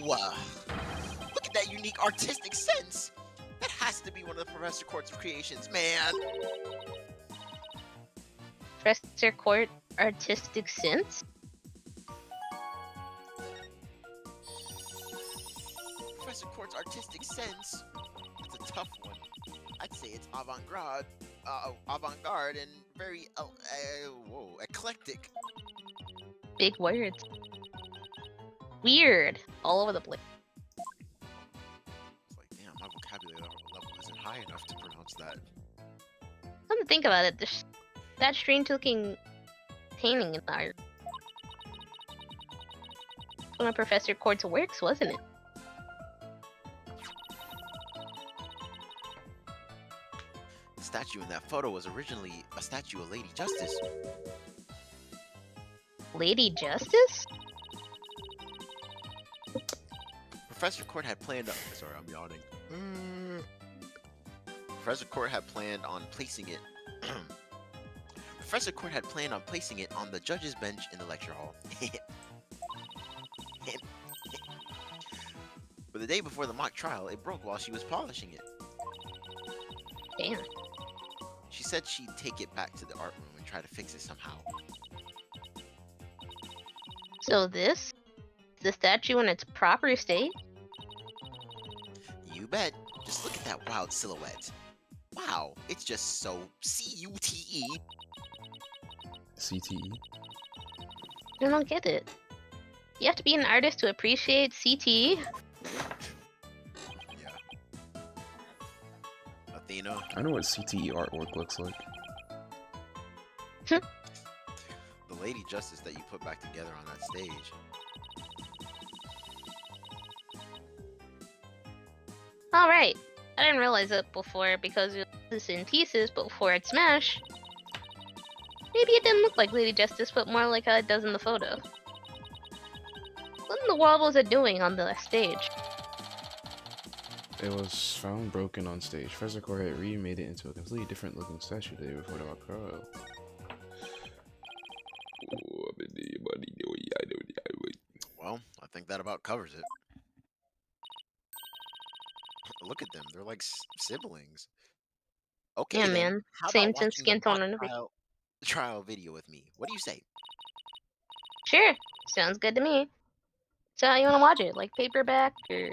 Whoa! Look at that unique artistic sense! That has to be one of the Professor Court's creations, man! Professor Court artistic sense? Professor Court's artistic sense? It's a tough one. I'd say it's avant-garde and very, eclectic. Big words. Weird. All over the place. It's like, damn, my vocabulary level isn't high enough to pronounce that. Come to think about it, that strange looking painting in the art. One of Professor Court's works, wasn't it? The statue in that photo was originally a statue of Lady Justice. Lady Justice? Professor Court had planned on... Sorry, I'm yawning. Professor Court had planned on placing it... Professor Court had planned on placing it on the judge's bench in the lecture hall. But the day before the mock trial, it broke while she was polishing it. Damn. She said she'd take it back to the art room and try to fix it somehow. So this? The statue in its proper state? You bet. Just look at that wild silhouette. Wow, it's just so C-U-T-E. CTE? I don't get it. You have to be an artist to appreciate CTE? Yeah. Athena. I know what CTE artwork looks like. The Lady Justice that you put back together on that stage. Alright. I didn't realize it before because it was in pieces, but before it smashed. Maybe it didn't look like Lady Justice, but more like how it does in the photo. What in the world was it doing on the stage? It was found broken on stage. Professor Core had remade it into a completely different looking statue the day before the mock trial. Well, I think that about covers it. Look at them. They're like siblings. Okay, Yeah, then. man. How Same about tint, watching skin the tone, mock and everything. trial video with me? What do you say? Sure. Sounds good to me. So how you wanna watch it? Like paperback or...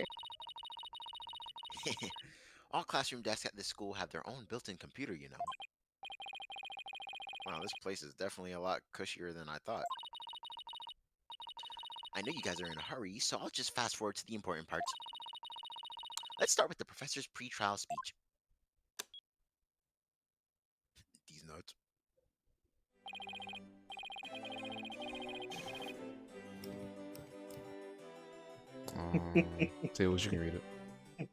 All classroom desks at this school have their own built-in computer, you know. Wow, this place is definitely a lot cushier than I thought. I know you guys are in a hurry, so I'll just fast forward to the important parts. Let's start with the professor's pre-trial speech. These nuts. Tablez, you can read it.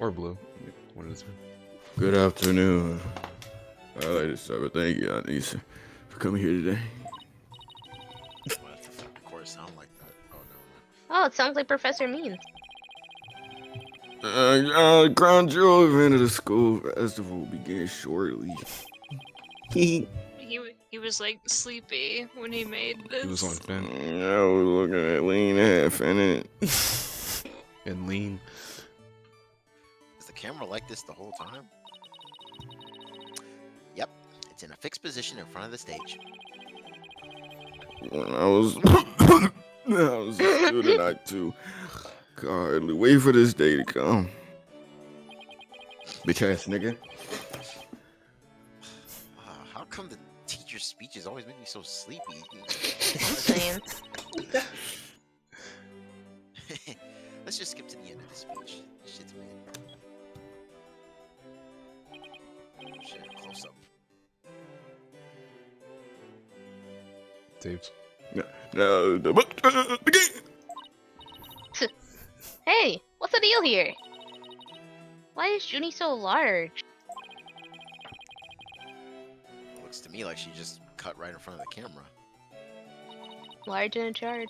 Or Blue. One of the two. Good afternoon. I'd like to start with thank you, Anissa, for coming here today. Of course, sound like that. Oh no. Oh, it sounds like Professor Means. Crown Jewel event of the school festival will begin shortly. He was like sleepy when he made this. He was on Ben. I was looking at Lean half in it. And Lean. Is the camera like this the whole time? Yep. It's in a fixed position in front of the stage. When I was a student, I too could hardly wait for this day to come. Bitch ass nigga. How come the teacher's speeches always make me so sleepy? I'm saying. Let's just skip to the end of the speech. Shit's man. Shit, close up. Taves. No, the book begin. Hey, what's the deal here? Why is Junie so large? Looks to me like she just cut right in front of the camera. Large and in charge.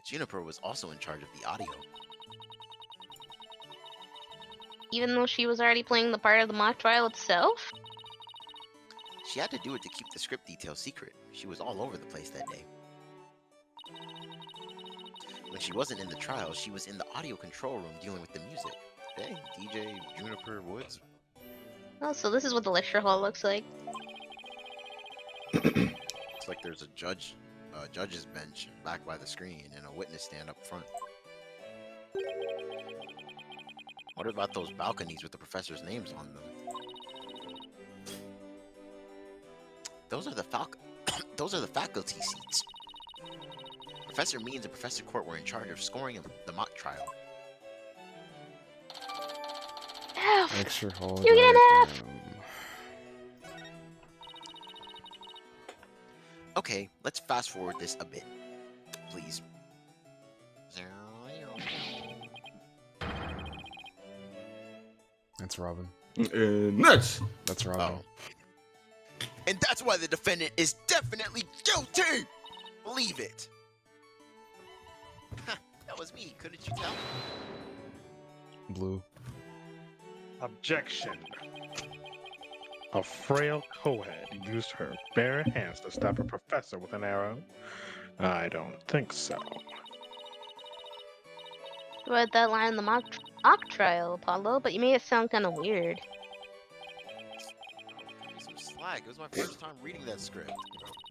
Juniper was also in charge of the audio. Even though she was already playing the part of the mock trial itself? She had to do it to keep the script details secret. She was all over the place that day. When she wasn't in the trial, she was in the audio control room dealing with the music. Hey, DJ Juniper Woods. Oh, so this is what the lecture hall looks like. Looks like there's a judge's bench back by the screen and a witness stand up front. What about those balconies with the professor's names on them? Those are the faculty seats. Professor Means and Professor Court were in charge of scoring the mock trial. F! Lecture hall. You get an F! diagram. Okay, let's fast forward this a bit, please. That's Robin. Nuts. That's Robin. Oh. And that's why the defendant is definitely guilty! Believe it! That was me, couldn't you tell? Blue. Objection. A frail co-ed used her bare hands to stab a professor with an arrow? I don't think so. You read that line in the mock trial, Apollo, but you made it sound kind of weird. Give me some slack. It was my first time reading that script.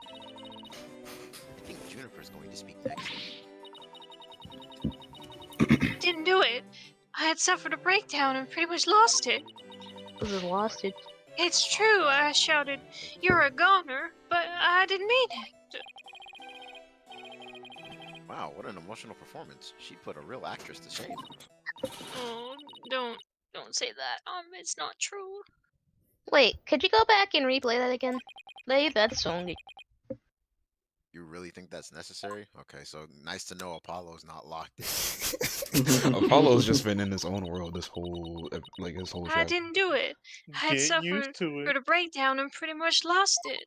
I think Juniper's going to speak next. Didn't do it. I had suffered a breakdown and pretty much lost it. This is lost it. It's true, I shouted. You're a goner, but I didn't mean it. Wow, what an emotional performance. She put a real actress to shame. Oh, don't say that. It's not true. Wait, could you go back and replay that again? Play that song again. You really think that's necessary? Okay, so nice to know Apollo's not locked in. Apollo's just been in his own world this whole his whole I chapter. didn't do it. I had Get suffered used to it. a breakdown and pretty much lost it.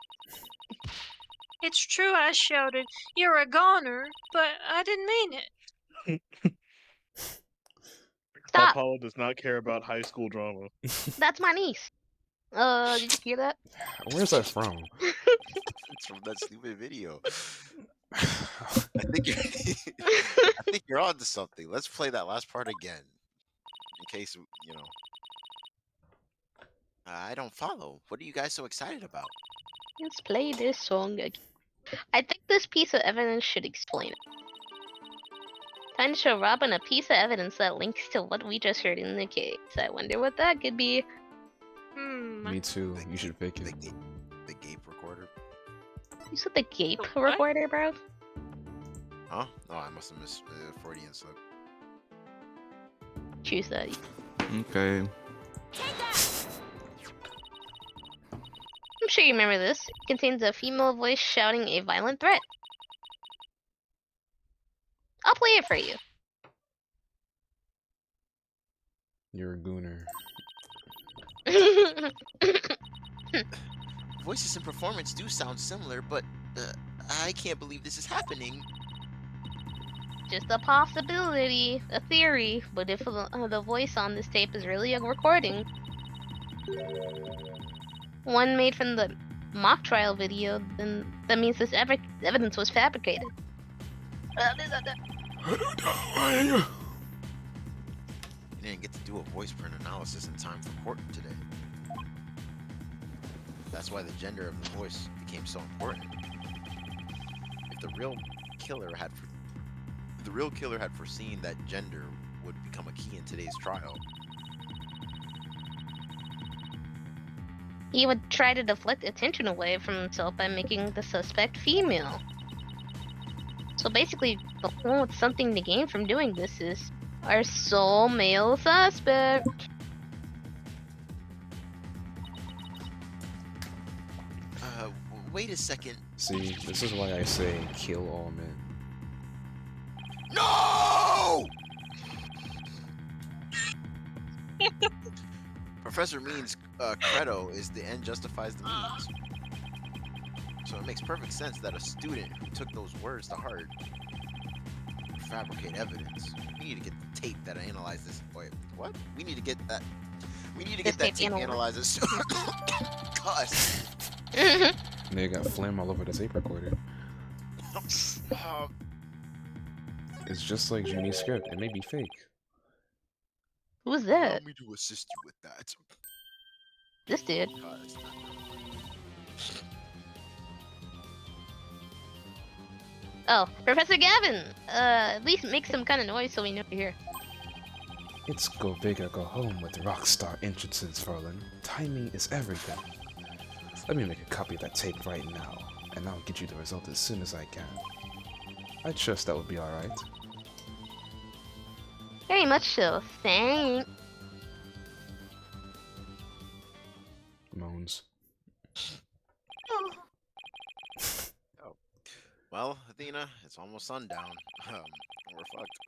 It's true, I shouted. You're a goner, but I didn't mean it. Stop! Apollo does not care about high school drama. That's my niece. Did you hear that? Where's that from? It's from that stupid video. I think you're on to something. Let's play that last part again. In case, you know. I don't follow. What are you guys so excited about? Let's play this song again. I think this piece of evidence should explain it. Time to show Robin a piece of evidence that links to what we just heard in the case. I wonder what that could be. Me too. You should pick it. The gape recorder? You said the gape The what? recorder, bro? Huh? Oh, I must have missed the Freudian slip. Choose that. Okay. I'm sure you remember this. It contains a female voice shouting a violent threat. I'll play it for you. You're a gooner. Voices and performance do sound similar, but I can't believe this is happening. Just a possibility, a theory, but if the voice on this tape is really a recording, one made from the mock trial video, then that means this evidence was fabricated. You didn't get to do a voice print analysis in time for court today. That's why the gender of the voice became so important. If the real killer had foreseen that gender would become a key in today's trial, He would try to deflect attention away from himself by making the suspect female. So basically, the whole something to gain from doing this is our sole male suspect. wait a second. See, this is why I say kill all men. No! Professor Means' credo is the end justifies the means. So it makes perfect sense that a student who took those words to heart would fabricate evidence. We need to get the tape that analyzes this. Wait, what? We need to get that. We need to get that tape analyzes. Cuss. They got phlegm all over the tape recorder. It's just like Junie's script. It may be fake. Who's Allow that? me to assist you with that. This dude. Oh, Professor Gavin! At least make some kind of noise so we know you're here. It's go big or go home with rockstar entrances, Frolan. Timing is everything. Let me make a copy of that tape right now, and I'll get you the result as soon as I can. I trust that would be alright. Very much so, thanks. Moans. Well, Athena, it's almost sundown. We're fucked.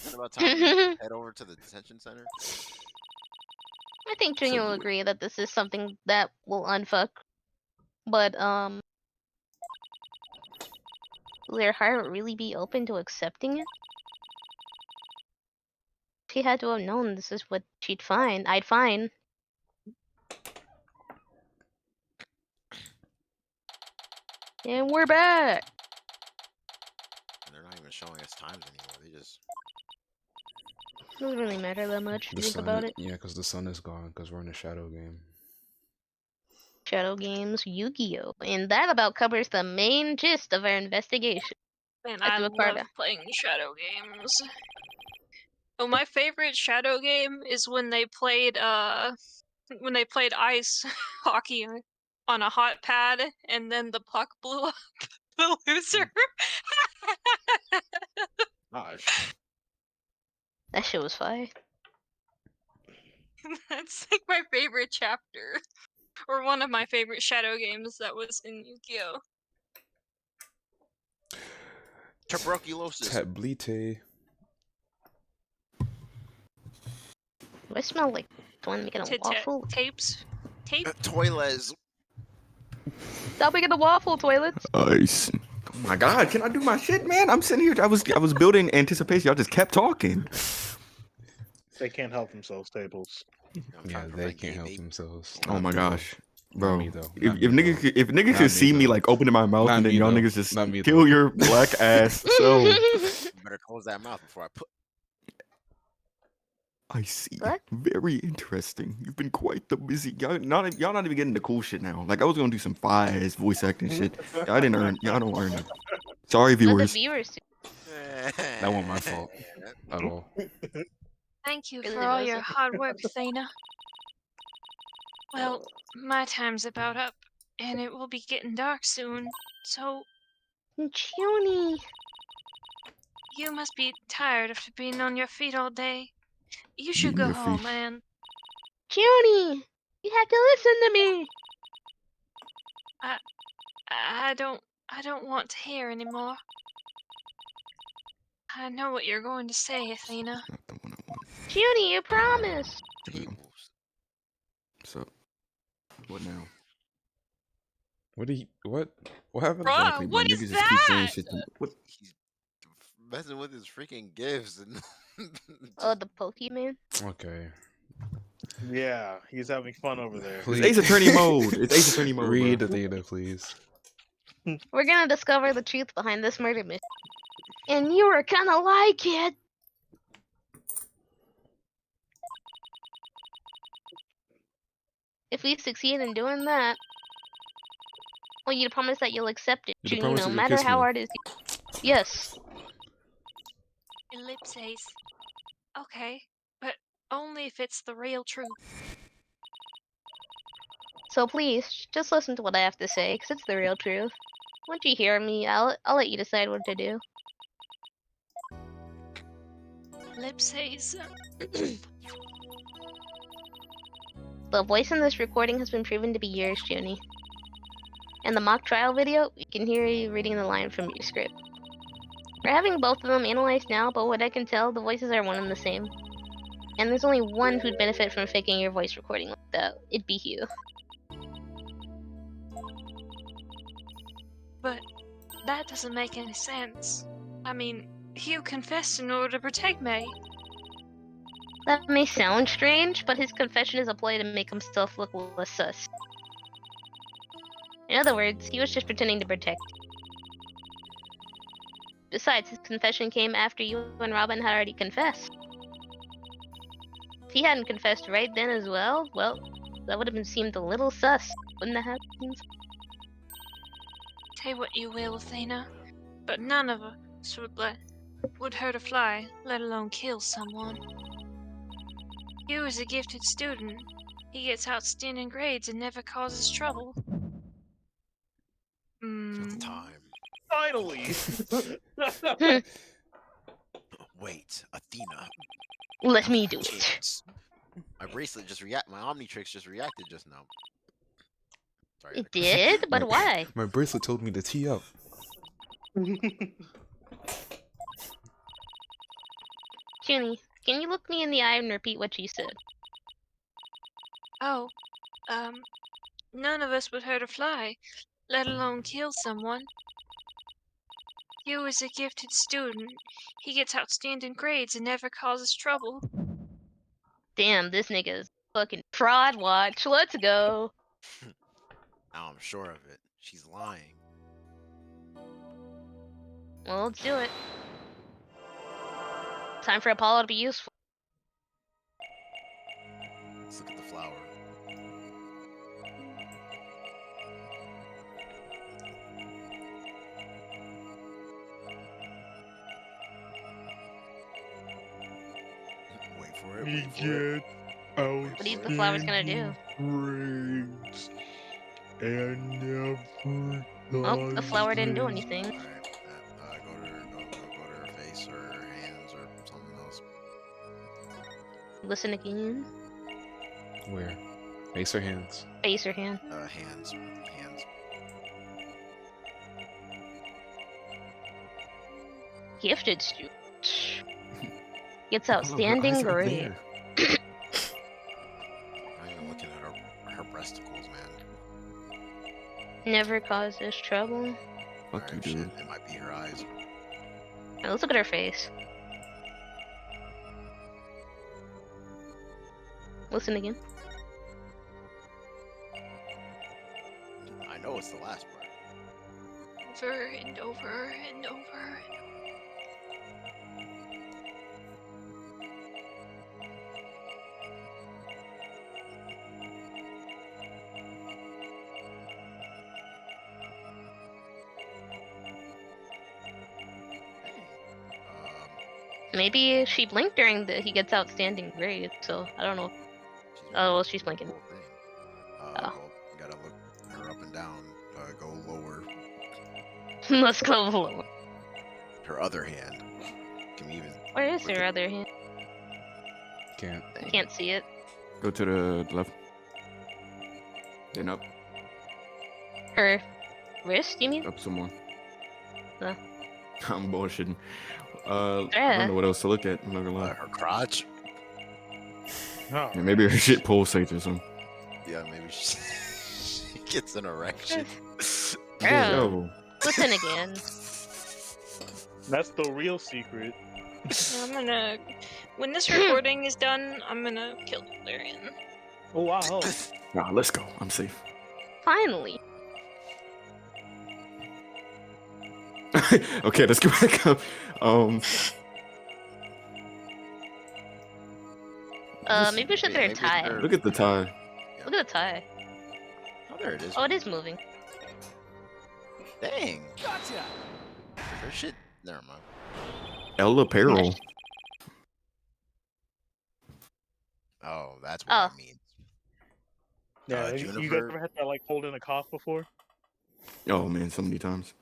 What about time to head over to the detention center? I think Junior will agree that this is something that will unfuck. But, will their heart really be open to accepting it? She had to have known this is what I'd find. And we're back! They're not even showing us times anymore. They just... Doesn't really matter that much, The think sun, about it. yeah, because the sun is gone, because we're in a shadow game. Shadow Games, Yu-Gi-Oh! And that about covers the main gist of our investigation. Man, Let's I do a love Carta. playing shadow games. Oh, my favorite shadow game is when they played ice hockey on a hot pad, and then the puck blew up the loser. Gosh. That shit was fire. That's like my favorite chapter, or one of my favorite shadow games that was in Yu-Gi-Oh. Tuberculosis. Tablete. Do I smell like someone making a waffle? Tapes? Tape? Toilets. Stop making the waffle, toilets! Ice. Oh my God, can I do my shit, man? I'm sitting here. I was building anticipation. Y'all just kept talking. They can't help themselves, Tables. Yeah, they can't help themselves. Oh Not my me, though. gosh. Not Bro, me, though. if Not me, niggas though. if niggas Not could me, see me though. like opening my mouth Not and then me, y'all though. niggas just Not me, kill though. your black ass. So You better close that mouth before I put... I see. What? Very interesting. You've been quite the busy. Y'all not even getting the cool shit now. Like I was gonna do some fire voice acting shit. Y'all didn't earn. Y'all don't earn it. Sorry, Let the viewers. viewers do. That wasn't my fault at all. Thank you Really for all your wasn't. hard work, Thana. Well, my time's about up, and it will be getting dark soon, so Junie! you must be tired after being on your feet all day. You should Being go your home, feet. man. Junie! You have to listen to me! I don't want to hear anymore. I know what you're going to say, Athena. Not the one I want. Junie, you promised. Tables. So, what now? What happened? Bruh, Exactly, bro. what Niggas is just keep saying that? shit to me. What? He's messing with his freaking gifts and Oh, the Pokemon? Okay. Yeah, he's having fun over there. It's Please. Ace Attorney mode. It's Ace Attorney mode, Read bro. Athena, please. We're gonna discover the truth behind this murder mystery. And you were gonna like it! If we succeed in doing that, well, you promise that you'll accept it, You to Junie, promise no that you'll matter kiss how me. hard it is. Yes. Ellipses. Okay, but only if it's the real truth. So please, just listen to what I have to say, because it's the real truth. Once you hear me, I'll let you decide what to do. Ellipses. The voice in this recording has been proven to be yours, Junie. In the mock trial video, we can hear you reading the line from your script. We're having both of them analyzed now, but what I can tell, the voices are one and the same. And there's only one who'd benefit from faking your voice recording like that. It'd be Hugh. But that doesn't make any sense. I mean, Hugh confessed in order to protect me. That may sound strange, but his confession is a ploy to make himself look less sus. In other words, he was just pretending to protect you. Besides, his confession came after you and Robin had already confessed. If he hadn't confessed right then as well, that would have seemed a little sus, wouldn't it have? Say what you will, Athena, but none of us would hurt a fly, let alone kill someone. Hugh is a gifted student. He gets outstanding grades and never causes trouble. it's time. Finally! Wait, Athena. Let me do it. Chance. My bracelet just my Omnitrix just reacted just now. Sorry. It did? But why? My bracelet told me to tee up. Junie, can you look me in the eye and repeat what you said? Oh, none of us would hurt a fly, let alone kill someone. Hugh is a gifted student. He gets outstanding grades and never causes trouble. Damn, this nigga is fucking fraud watch. Let's go. Now I'm sure of it. She's lying. Well, let's do it. Time for Apollo to be useful. Let's look at the flower. Wait for it. Wait for it. What do you think the flower's gonna do? Grades and never Oh, the flower didn't do causes anything. Alright, go to her face or her hands or something else. Listen again. Where? Face or hands? Face or hand. Hands. Gifted student. Gets Hello, her outstanding eyes are up grade. there. I'm even looking at her breasticles, man. Never causes trouble. Fuck you, Alright, shit, dude. it might be her eyes. Now, let's look at her face. Listen again. I know it's the last part. Over and over and over. Maybe she blinked during he gets outstanding grade, so I don't know. Oh, well, she's blinking. Whole thing. Oh. Well, you gotta look her up and down. Go lower. Let's go lower. Her other hand. Can we even? Where is look her at- other hand? Can't. Can't see it. Go to the left. Then up. Her wrist, you mean? Up some more. Huh. I'm bullshitting. I Yeah. don't know what else to look at. I'm not gonna lie. Her crotch? Oh, Yeah, maybe her shit pulsates or something. Yeah, maybe she, she gets an erection. Bro, Yo, listen again. that's the real secret. I'm gonna. When this recording is done, I'm gonna kill Valerian. Oh wow. nah, let's go. I'm safe. Finally. Okay, let's go back up. Maybe we should Wait, throw a maybe it's tie. her- Look at the tie. Look at the tie. Oh, there it is. Oh, it is moving. Dang. Gotcha. Her shit. Never mind. Ella Apparel. Oh, that's what Oh. that means. Yeah, you guys Juniper. ever had to like hold in a cough before? Oh man, so many times.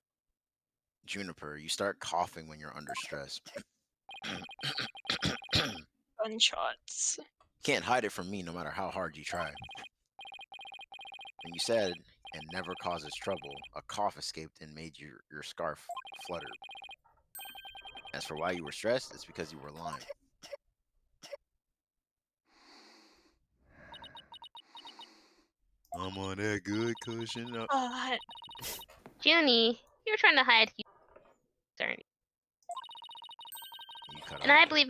Juniper, you start coughing when you're under stress. Gunshots. Can't hide it from me no matter how hard you try. When you said, and never causes trouble, a cough escaped and made your scarf flutter. As for why you were stressed, it's because you were lying. I'm on that good cushion. Oh, Junie, you're trying to hide you, aren't you? You cut And out I there. believe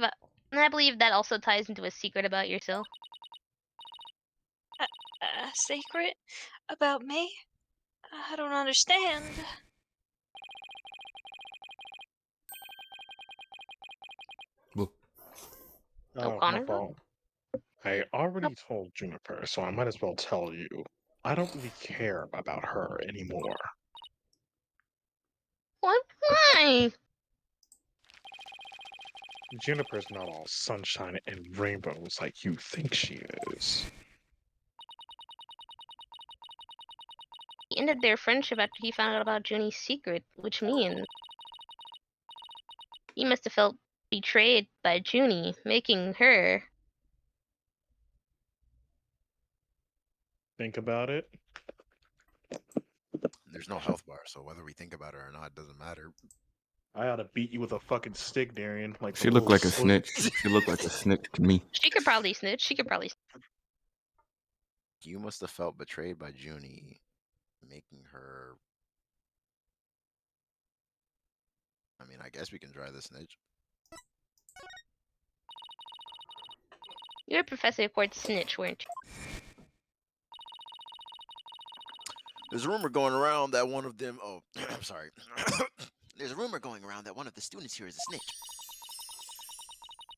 I believe that also ties into a secret about yourself. a secret about me? I don't understand. Well, Oh, my Connor? fault. I already told Juniper, so I might as well tell you. I don't really care about her anymore. What? Why? Juniper's not all sunshine and rainbows like you think she is. He ended their friendship after he found out about Junie's secret, which means he must have felt betrayed by Junie, making her. Think about it. There's no health bar, so whether we think about it or not, it doesn't matter. I ought to beat you with a fucking stick, Darian. Like She the looked little like a snitch. She looked like a snitch to me. She could probably snitch. She could probably. You must have felt betrayed by Junie, making her. I mean, I guess we can try the snitch. You're Professor Quart's snitch, weren't you? There's a rumor going around that one of them. Oh, I'm sorry. There's a rumor going around that one of the students here is a snitch.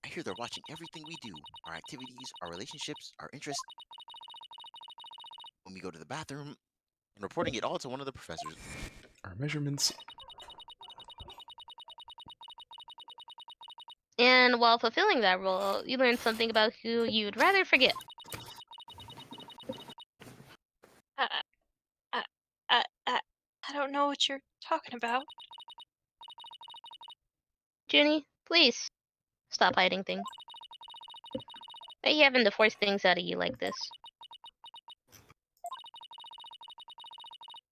I hear they're watching everything we do, our activities, our relationships, our interests. When we go to the bathroom, and reporting it all to one of the professors. our measurements. And while fulfilling that role, you learn something about who you'd rather forget. I don't know what you're talking about. Junie, please stop hiding things. I hate having to force things out of you like this.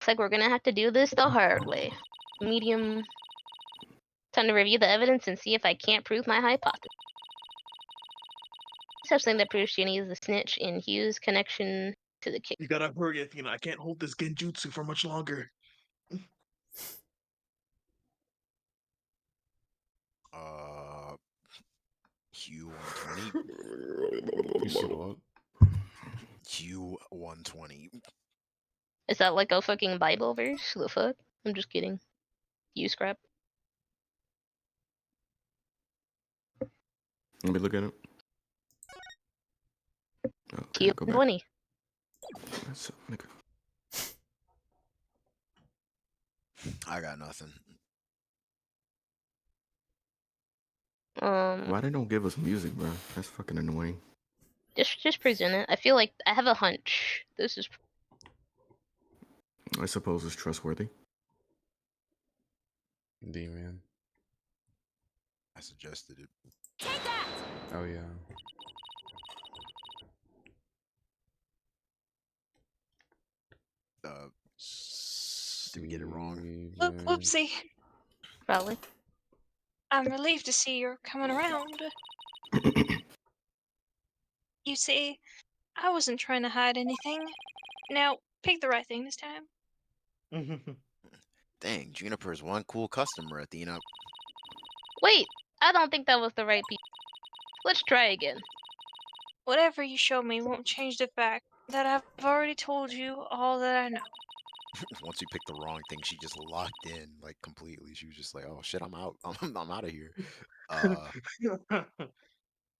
Looks like we're gonna have to do this the hard way. Medium. Time to review the evidence and see if I can't prove my hypothesis. Such thing that proves Junie is the snitch in Hugh's connection to the kick. You gotta hurry, Athena. I can't hold this genjutsu for much longer. Q120. You said what? Q120. Is that like a fucking Bible verse? The fuck? I'm just kidding. You scrap. Let me look at it. Oh, okay, go back. Q120. That's, nigga. I got nothing. Why they don't give us music, bro? That's fucking annoying. Just present it. I feel like I have a hunch. This is I suppose it's trustworthy. D man. I suggested it. Oh yeah. Did we get it wrong? Whoopsie. probably. I'm relieved to see you're coming around. You see, I wasn't trying to hide anything. Now, pick the right thing this time. Dang, Juniper's one cool customer, Athena. Wait, I don't think that was the right piece. Let's try again. Whatever you show me won't change the fact that I've already told you all that I know. Once you picked the wrong thing, she just locked in like completely. She was just like, "Oh shit, I'm out. I'm out of here." Uh,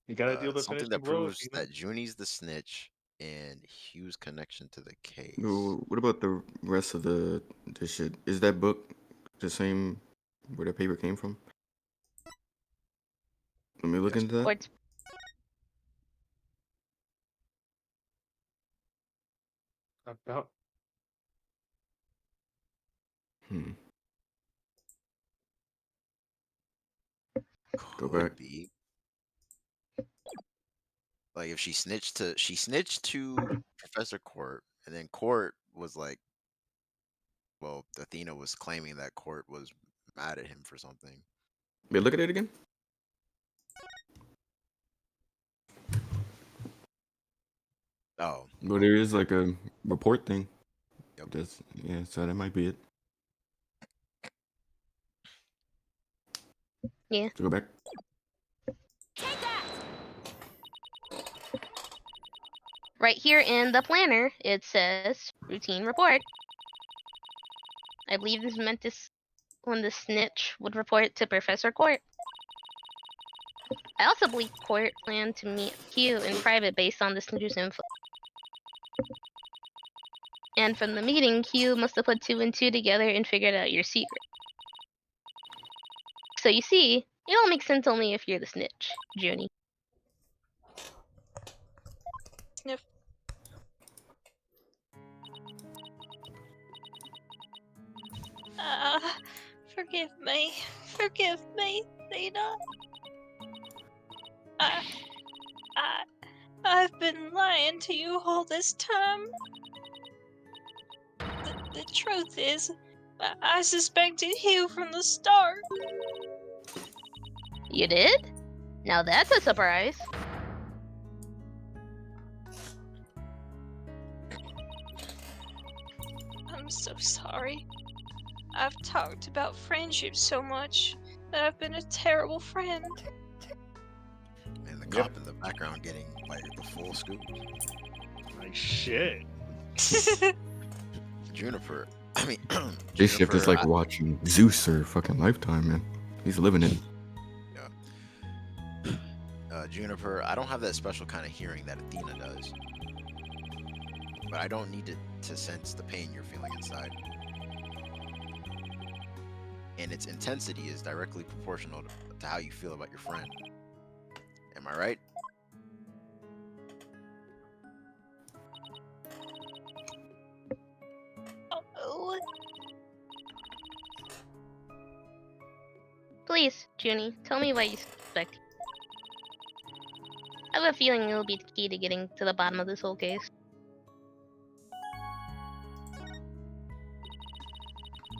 You gotta deal the something finishing that blow, proves Athena. that Junie's the snitch and Hugh's connection to the case. No, what about the rest of the shit? Is that book the same where the paper came from? Let me look Yes. into that. Quartz. About Hmm. Go back. Could be. Like if she snitched to Professor Court, and then Court was like, well, Athena was claiming that Court was mad at him for something. Wait, look at it again. Oh, Well, there is like a report thing. Yep. That's yeah, so that might be it. Yeah. So go back. Right here in the planner, it says routine report. I believe this meant this when the snitch would report to Professor Court. I also believe Court planned to meet Hugh in private based on the snitch's info. And from the meeting, Hugh must have put 2 and 2 together and figured out your secret. So you see, it all makes sense only if you're the snitch, Junie. Sniff. Forgive me. Forgive me, Thena. I've been lying to you all this time. The truth is, I suspected Hugh from the start. You did? Now that's a surprise. I'm so sorry. I've talked about friendship so much that I've been a terrible friend. and the cop in the background getting like the full scoop. like shit. Juniper. I mean, This ship is Juniper, like watching Zeus or fucking Lifetime, man. He's living it. Juniper, I don't have that special kind of hearing that Athena does. But I don't need to sense the pain you're feeling inside. And its intensity is directly proportional to how you feel about your friend. Am I right? Oh, Please, Junie, tell me why you suspect. I have a feeling it will be the key to getting to the bottom of this whole case.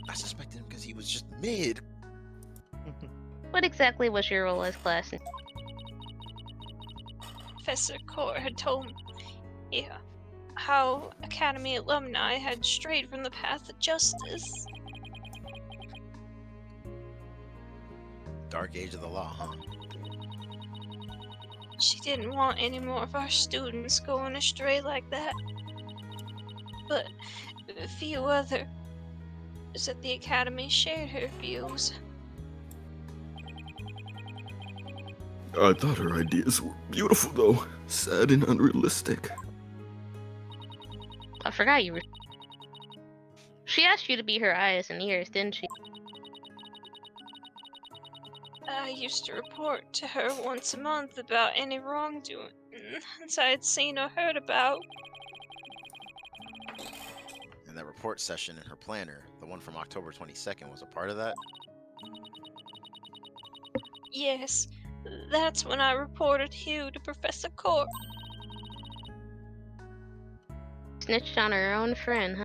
I suspected him because he was just mid. What exactly was your role as class? Professor Court had told me how Academy alumni had strayed from the path of justice. Dark age of the law, huh? She didn't want any more of our students going astray like that. But a few others at the Academy shared her views. I thought her ideas were beautiful, though. Sad and unrealistic. I forgot you were. She asked you to be her eyes and ears, didn't she? I used to report to her once a month about any wrongdoing I had seen or heard about. And that report session in her planner, the one from October 22nd, was a part of that? Yes, that's when I reported Hugh to Professor Court. Snitched on her own friend, huh?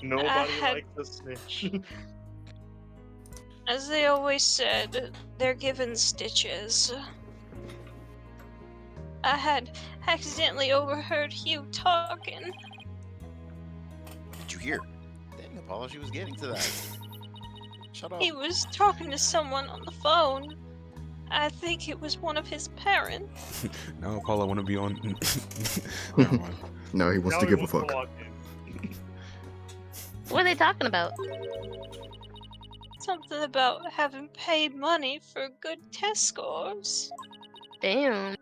Nobody had- likes a snitch. As they always said, they're given stitches. I had accidentally overheard Hugh talking. What did you hear? Dang, Apollo, she was getting to that. Shut up. He was talking to someone on the phone. I think it was one of his parents. Now Apollo want to be on. Never mind. No, he wants Now to he give a wants to fuck. walk in. What are they talking about? Something about having paid money for good test scores. Damn.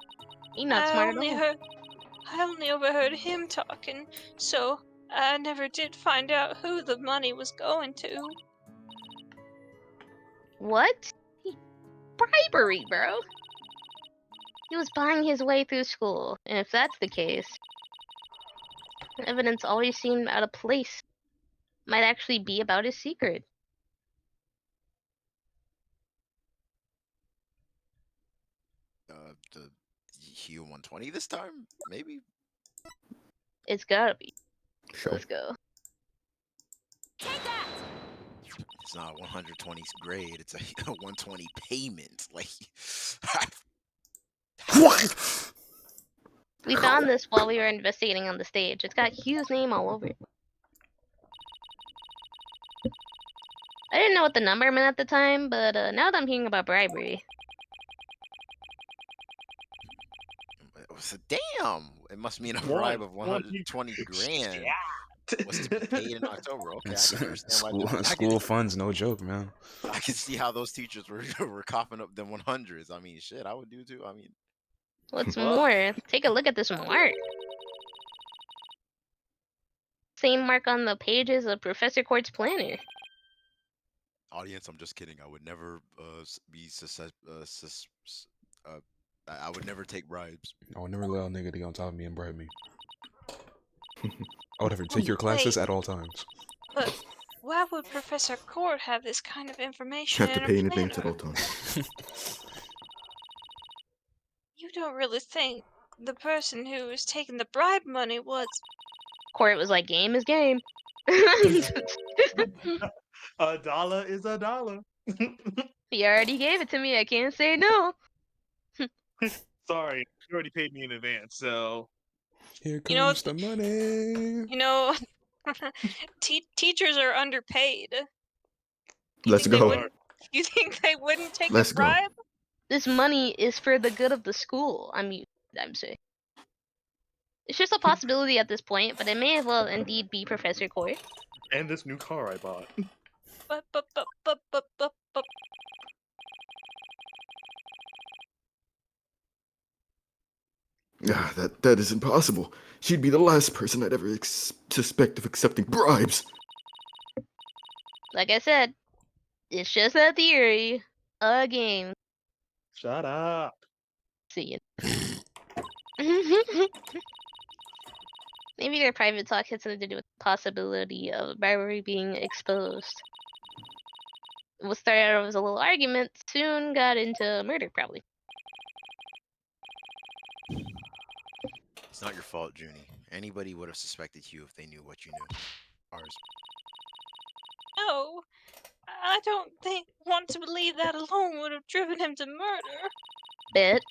He not I smart at only all. I only overheard him talking, so I never did find out who the money was going to. What? Bribery, bro. He was buying his way through school, and if that's the case, the evidence always seemed out of place. Might actually be about his secret. The Hue 120 this time? Maybe? It's gotta be. Sure. Let's go. It's not a 120 grade, it's a 120 payment. Like, What? We found this while we were investigating on the stage. It's got Hugh's name all over it. I didn't know what the number meant at the time, but now that I'm hearing about bribery, so damn! It must mean a bribe of 120 grand was to be paid in October. Okay, I can understand why. School funds, no joke, man. I can see how those teachers were coughing up them 100s. I mean, shit, I would do too. I mean, what's Well- more, take a look at this mark. Same mark on the pages of Professor Court's planner. audience, I'm just kidding. I would never I would never take bribes. I would never allow a nigga to get on top of me and bribe me. I would ever take your classes Wait. at all times. But why would Professor Court have this kind of information Have to in pay a in advance at planner? all times. You don't really think the person who was taking the bribe money was... Court was like, game is game. A dollar is a dollar. He already gave it to me. I can't say no. Sorry, you already paid me in advance, so Here You know, comes the money. You know, teachers are underpaid. Let's think they go. wouldn't- You think they wouldn't take Let's a go. bribe? This money is for the good of the school. I'm saying. It's just a possibility at this point, but it may as well indeed be Professor Court. and this new car I bought. But. Ah, that is impossible. She'd be the last person I'd ever suspect of accepting bribes. Like I said, it's just a theory. A game. Shut up. See you. Maybe their private talk had something to do with the possibility of bribery being exposed. What started out as a little argument soon got into murder, probably. It's not your fault, Junie. Anybody would have suspected you if they knew what you knew. Ours. No, I don't want to believe that alone would have driven him to murder. Bit.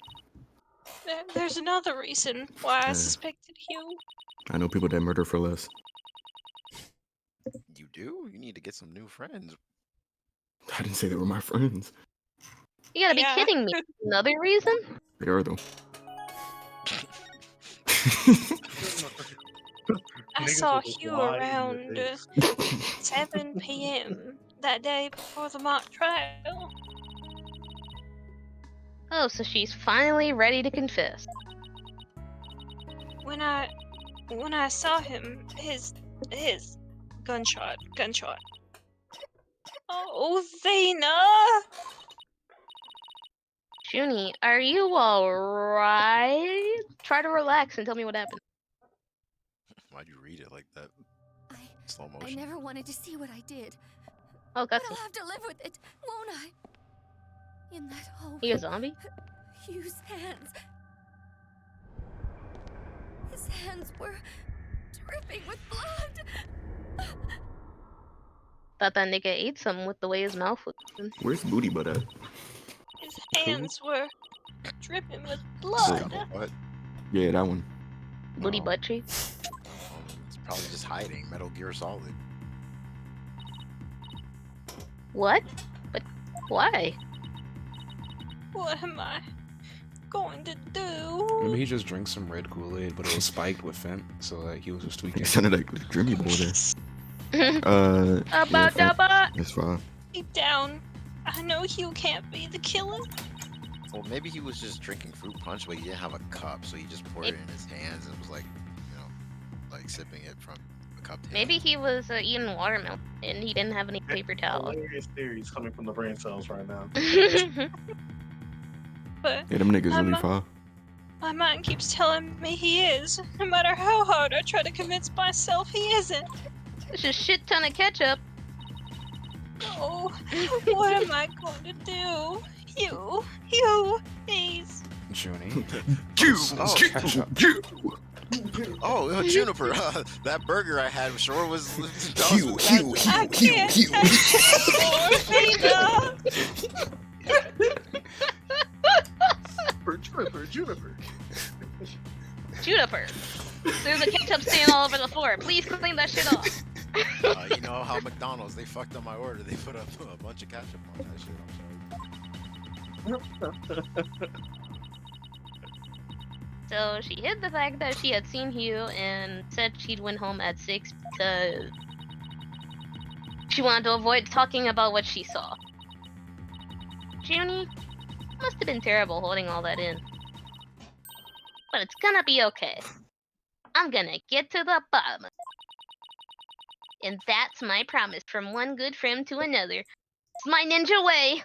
There's another reason why I Yeah. suspected Hugh. I know people that murder for less. You do? You need to get some new friends. I didn't say they were my friends. You gotta Yeah. be kidding me. Another reason? They are though. I Niggas saw will just Hugh lie in your around face. 7 p.m. that day before the mock trial. Oh, so she's finally ready to confess. When I saw him, his gunshot. Oh, Thena! Junie, are you alright? Try to relax and tell me what happened. Why'd you read it like that? Slow I motion. never wanted to see what I did. Oh, But cutscene. I'll have to live with it, won't I? In that hole. You a zombie? Hugh's hands. His hands were dripping with blood. Thought that nigga ate something with the way his mouth was. Where's Booty Butt at? His hands were dripping with Blood. blood. What? Yeah, that one. Booty No. butt cheek. It's probably just hiding Metal Gear Solid. What? But why? What am I going to do? Maybe he just drank some red Kool-Aid, but it was spiked with Fent, so like he was just tweaking. It sounded like Dreamy Boy there. About yeah, that. that's fine. Deep down, I know you can't be the killer. Well, maybe he was just drinking fruit punch, but he didn't have a cup, so he just poured it in his hands and was like, you know, like sipping it from a cup. Maybe he was eating watermelon and he didn't have any paper towel. Hilarious theories coming from the brain cells right now. But Yeah, them niggas I'm really not- far. my mind keeps telling me he is. No matter how hard I try to convince myself he isn't. It's a shit ton of ketchup. Oh, what am I going to do? You, please. Junie. Oh, Juniper, that burger I had sure was. Hugh. I can't touch anymore, Juniper. Juniper. There's a ketchup stain all over the floor. Please clean that shit off. You know how McDonald's, they fucked up my order. They put up a bunch of ketchup on that shit. I'm sorry. So she hid the fact that she had seen Hugh and said she'd went home at 6 because she wanted to avoid talking about what she saw. Junie, must have been terrible holding all that in. But it's gonna be okay. I'm gonna get to the bottom of it. And that's my promise from one good friend to another. It's my ninja way.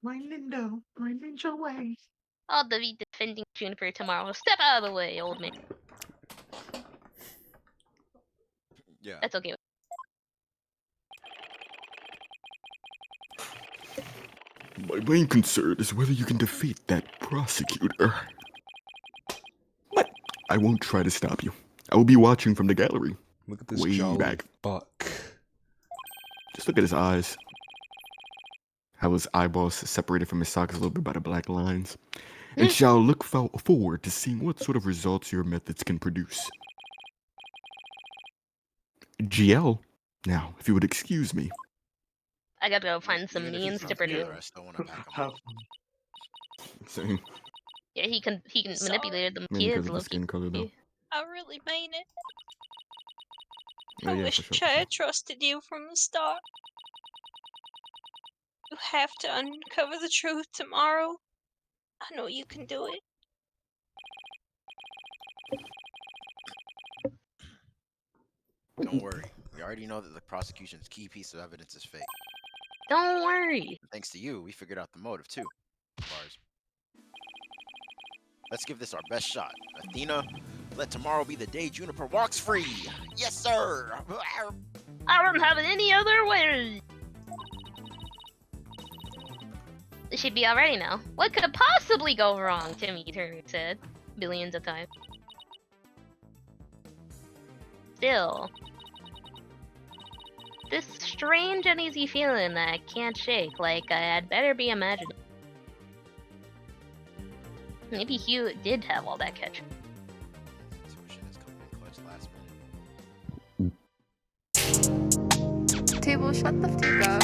My ninja way. I'll be defending Juniper tomorrow. Step out of the way, old man. Yeah. That's okay. My main concern is whether you can defeat that prosecutor. But I won't try to stop you. I will be watching from the gallery. Look at this Way jolly back. buck. Just look at his eyes. How his eyeballs separated from his sockets a little bit by the black lines. And shall look forward to seeing what sort of results your methods can produce. GL, now, if you would excuse me. I gotta go find some Even if means he's to produce. together, I still want to pack him up. Same. Yeah, he can Sorry. manipulate them Mainly because kids. of the Look, skin color, though. I really mean it. Oh, I yeah, wish for sure, I for sure. had trusted you from the start. You have to uncover the truth tomorrow. I know you can do it. Don't worry. We already know that the prosecution's key piece of evidence is fake. don't worry. Thanks to you, we figured out the motive too. Bars. Let's give this our best shot. Athena, let tomorrow be the day Juniper walks free. Yes, sir. I don't have it any other way. This should be already now. What could possibly go wrong? Timmy Turner said billions of times. Still, this strange uneasy feeling that I can't shake, like I'd better be imagining. Maybe Hugh did have all that ketchup. Tuition is coming in clutch last minute. Table, shut the fuck up.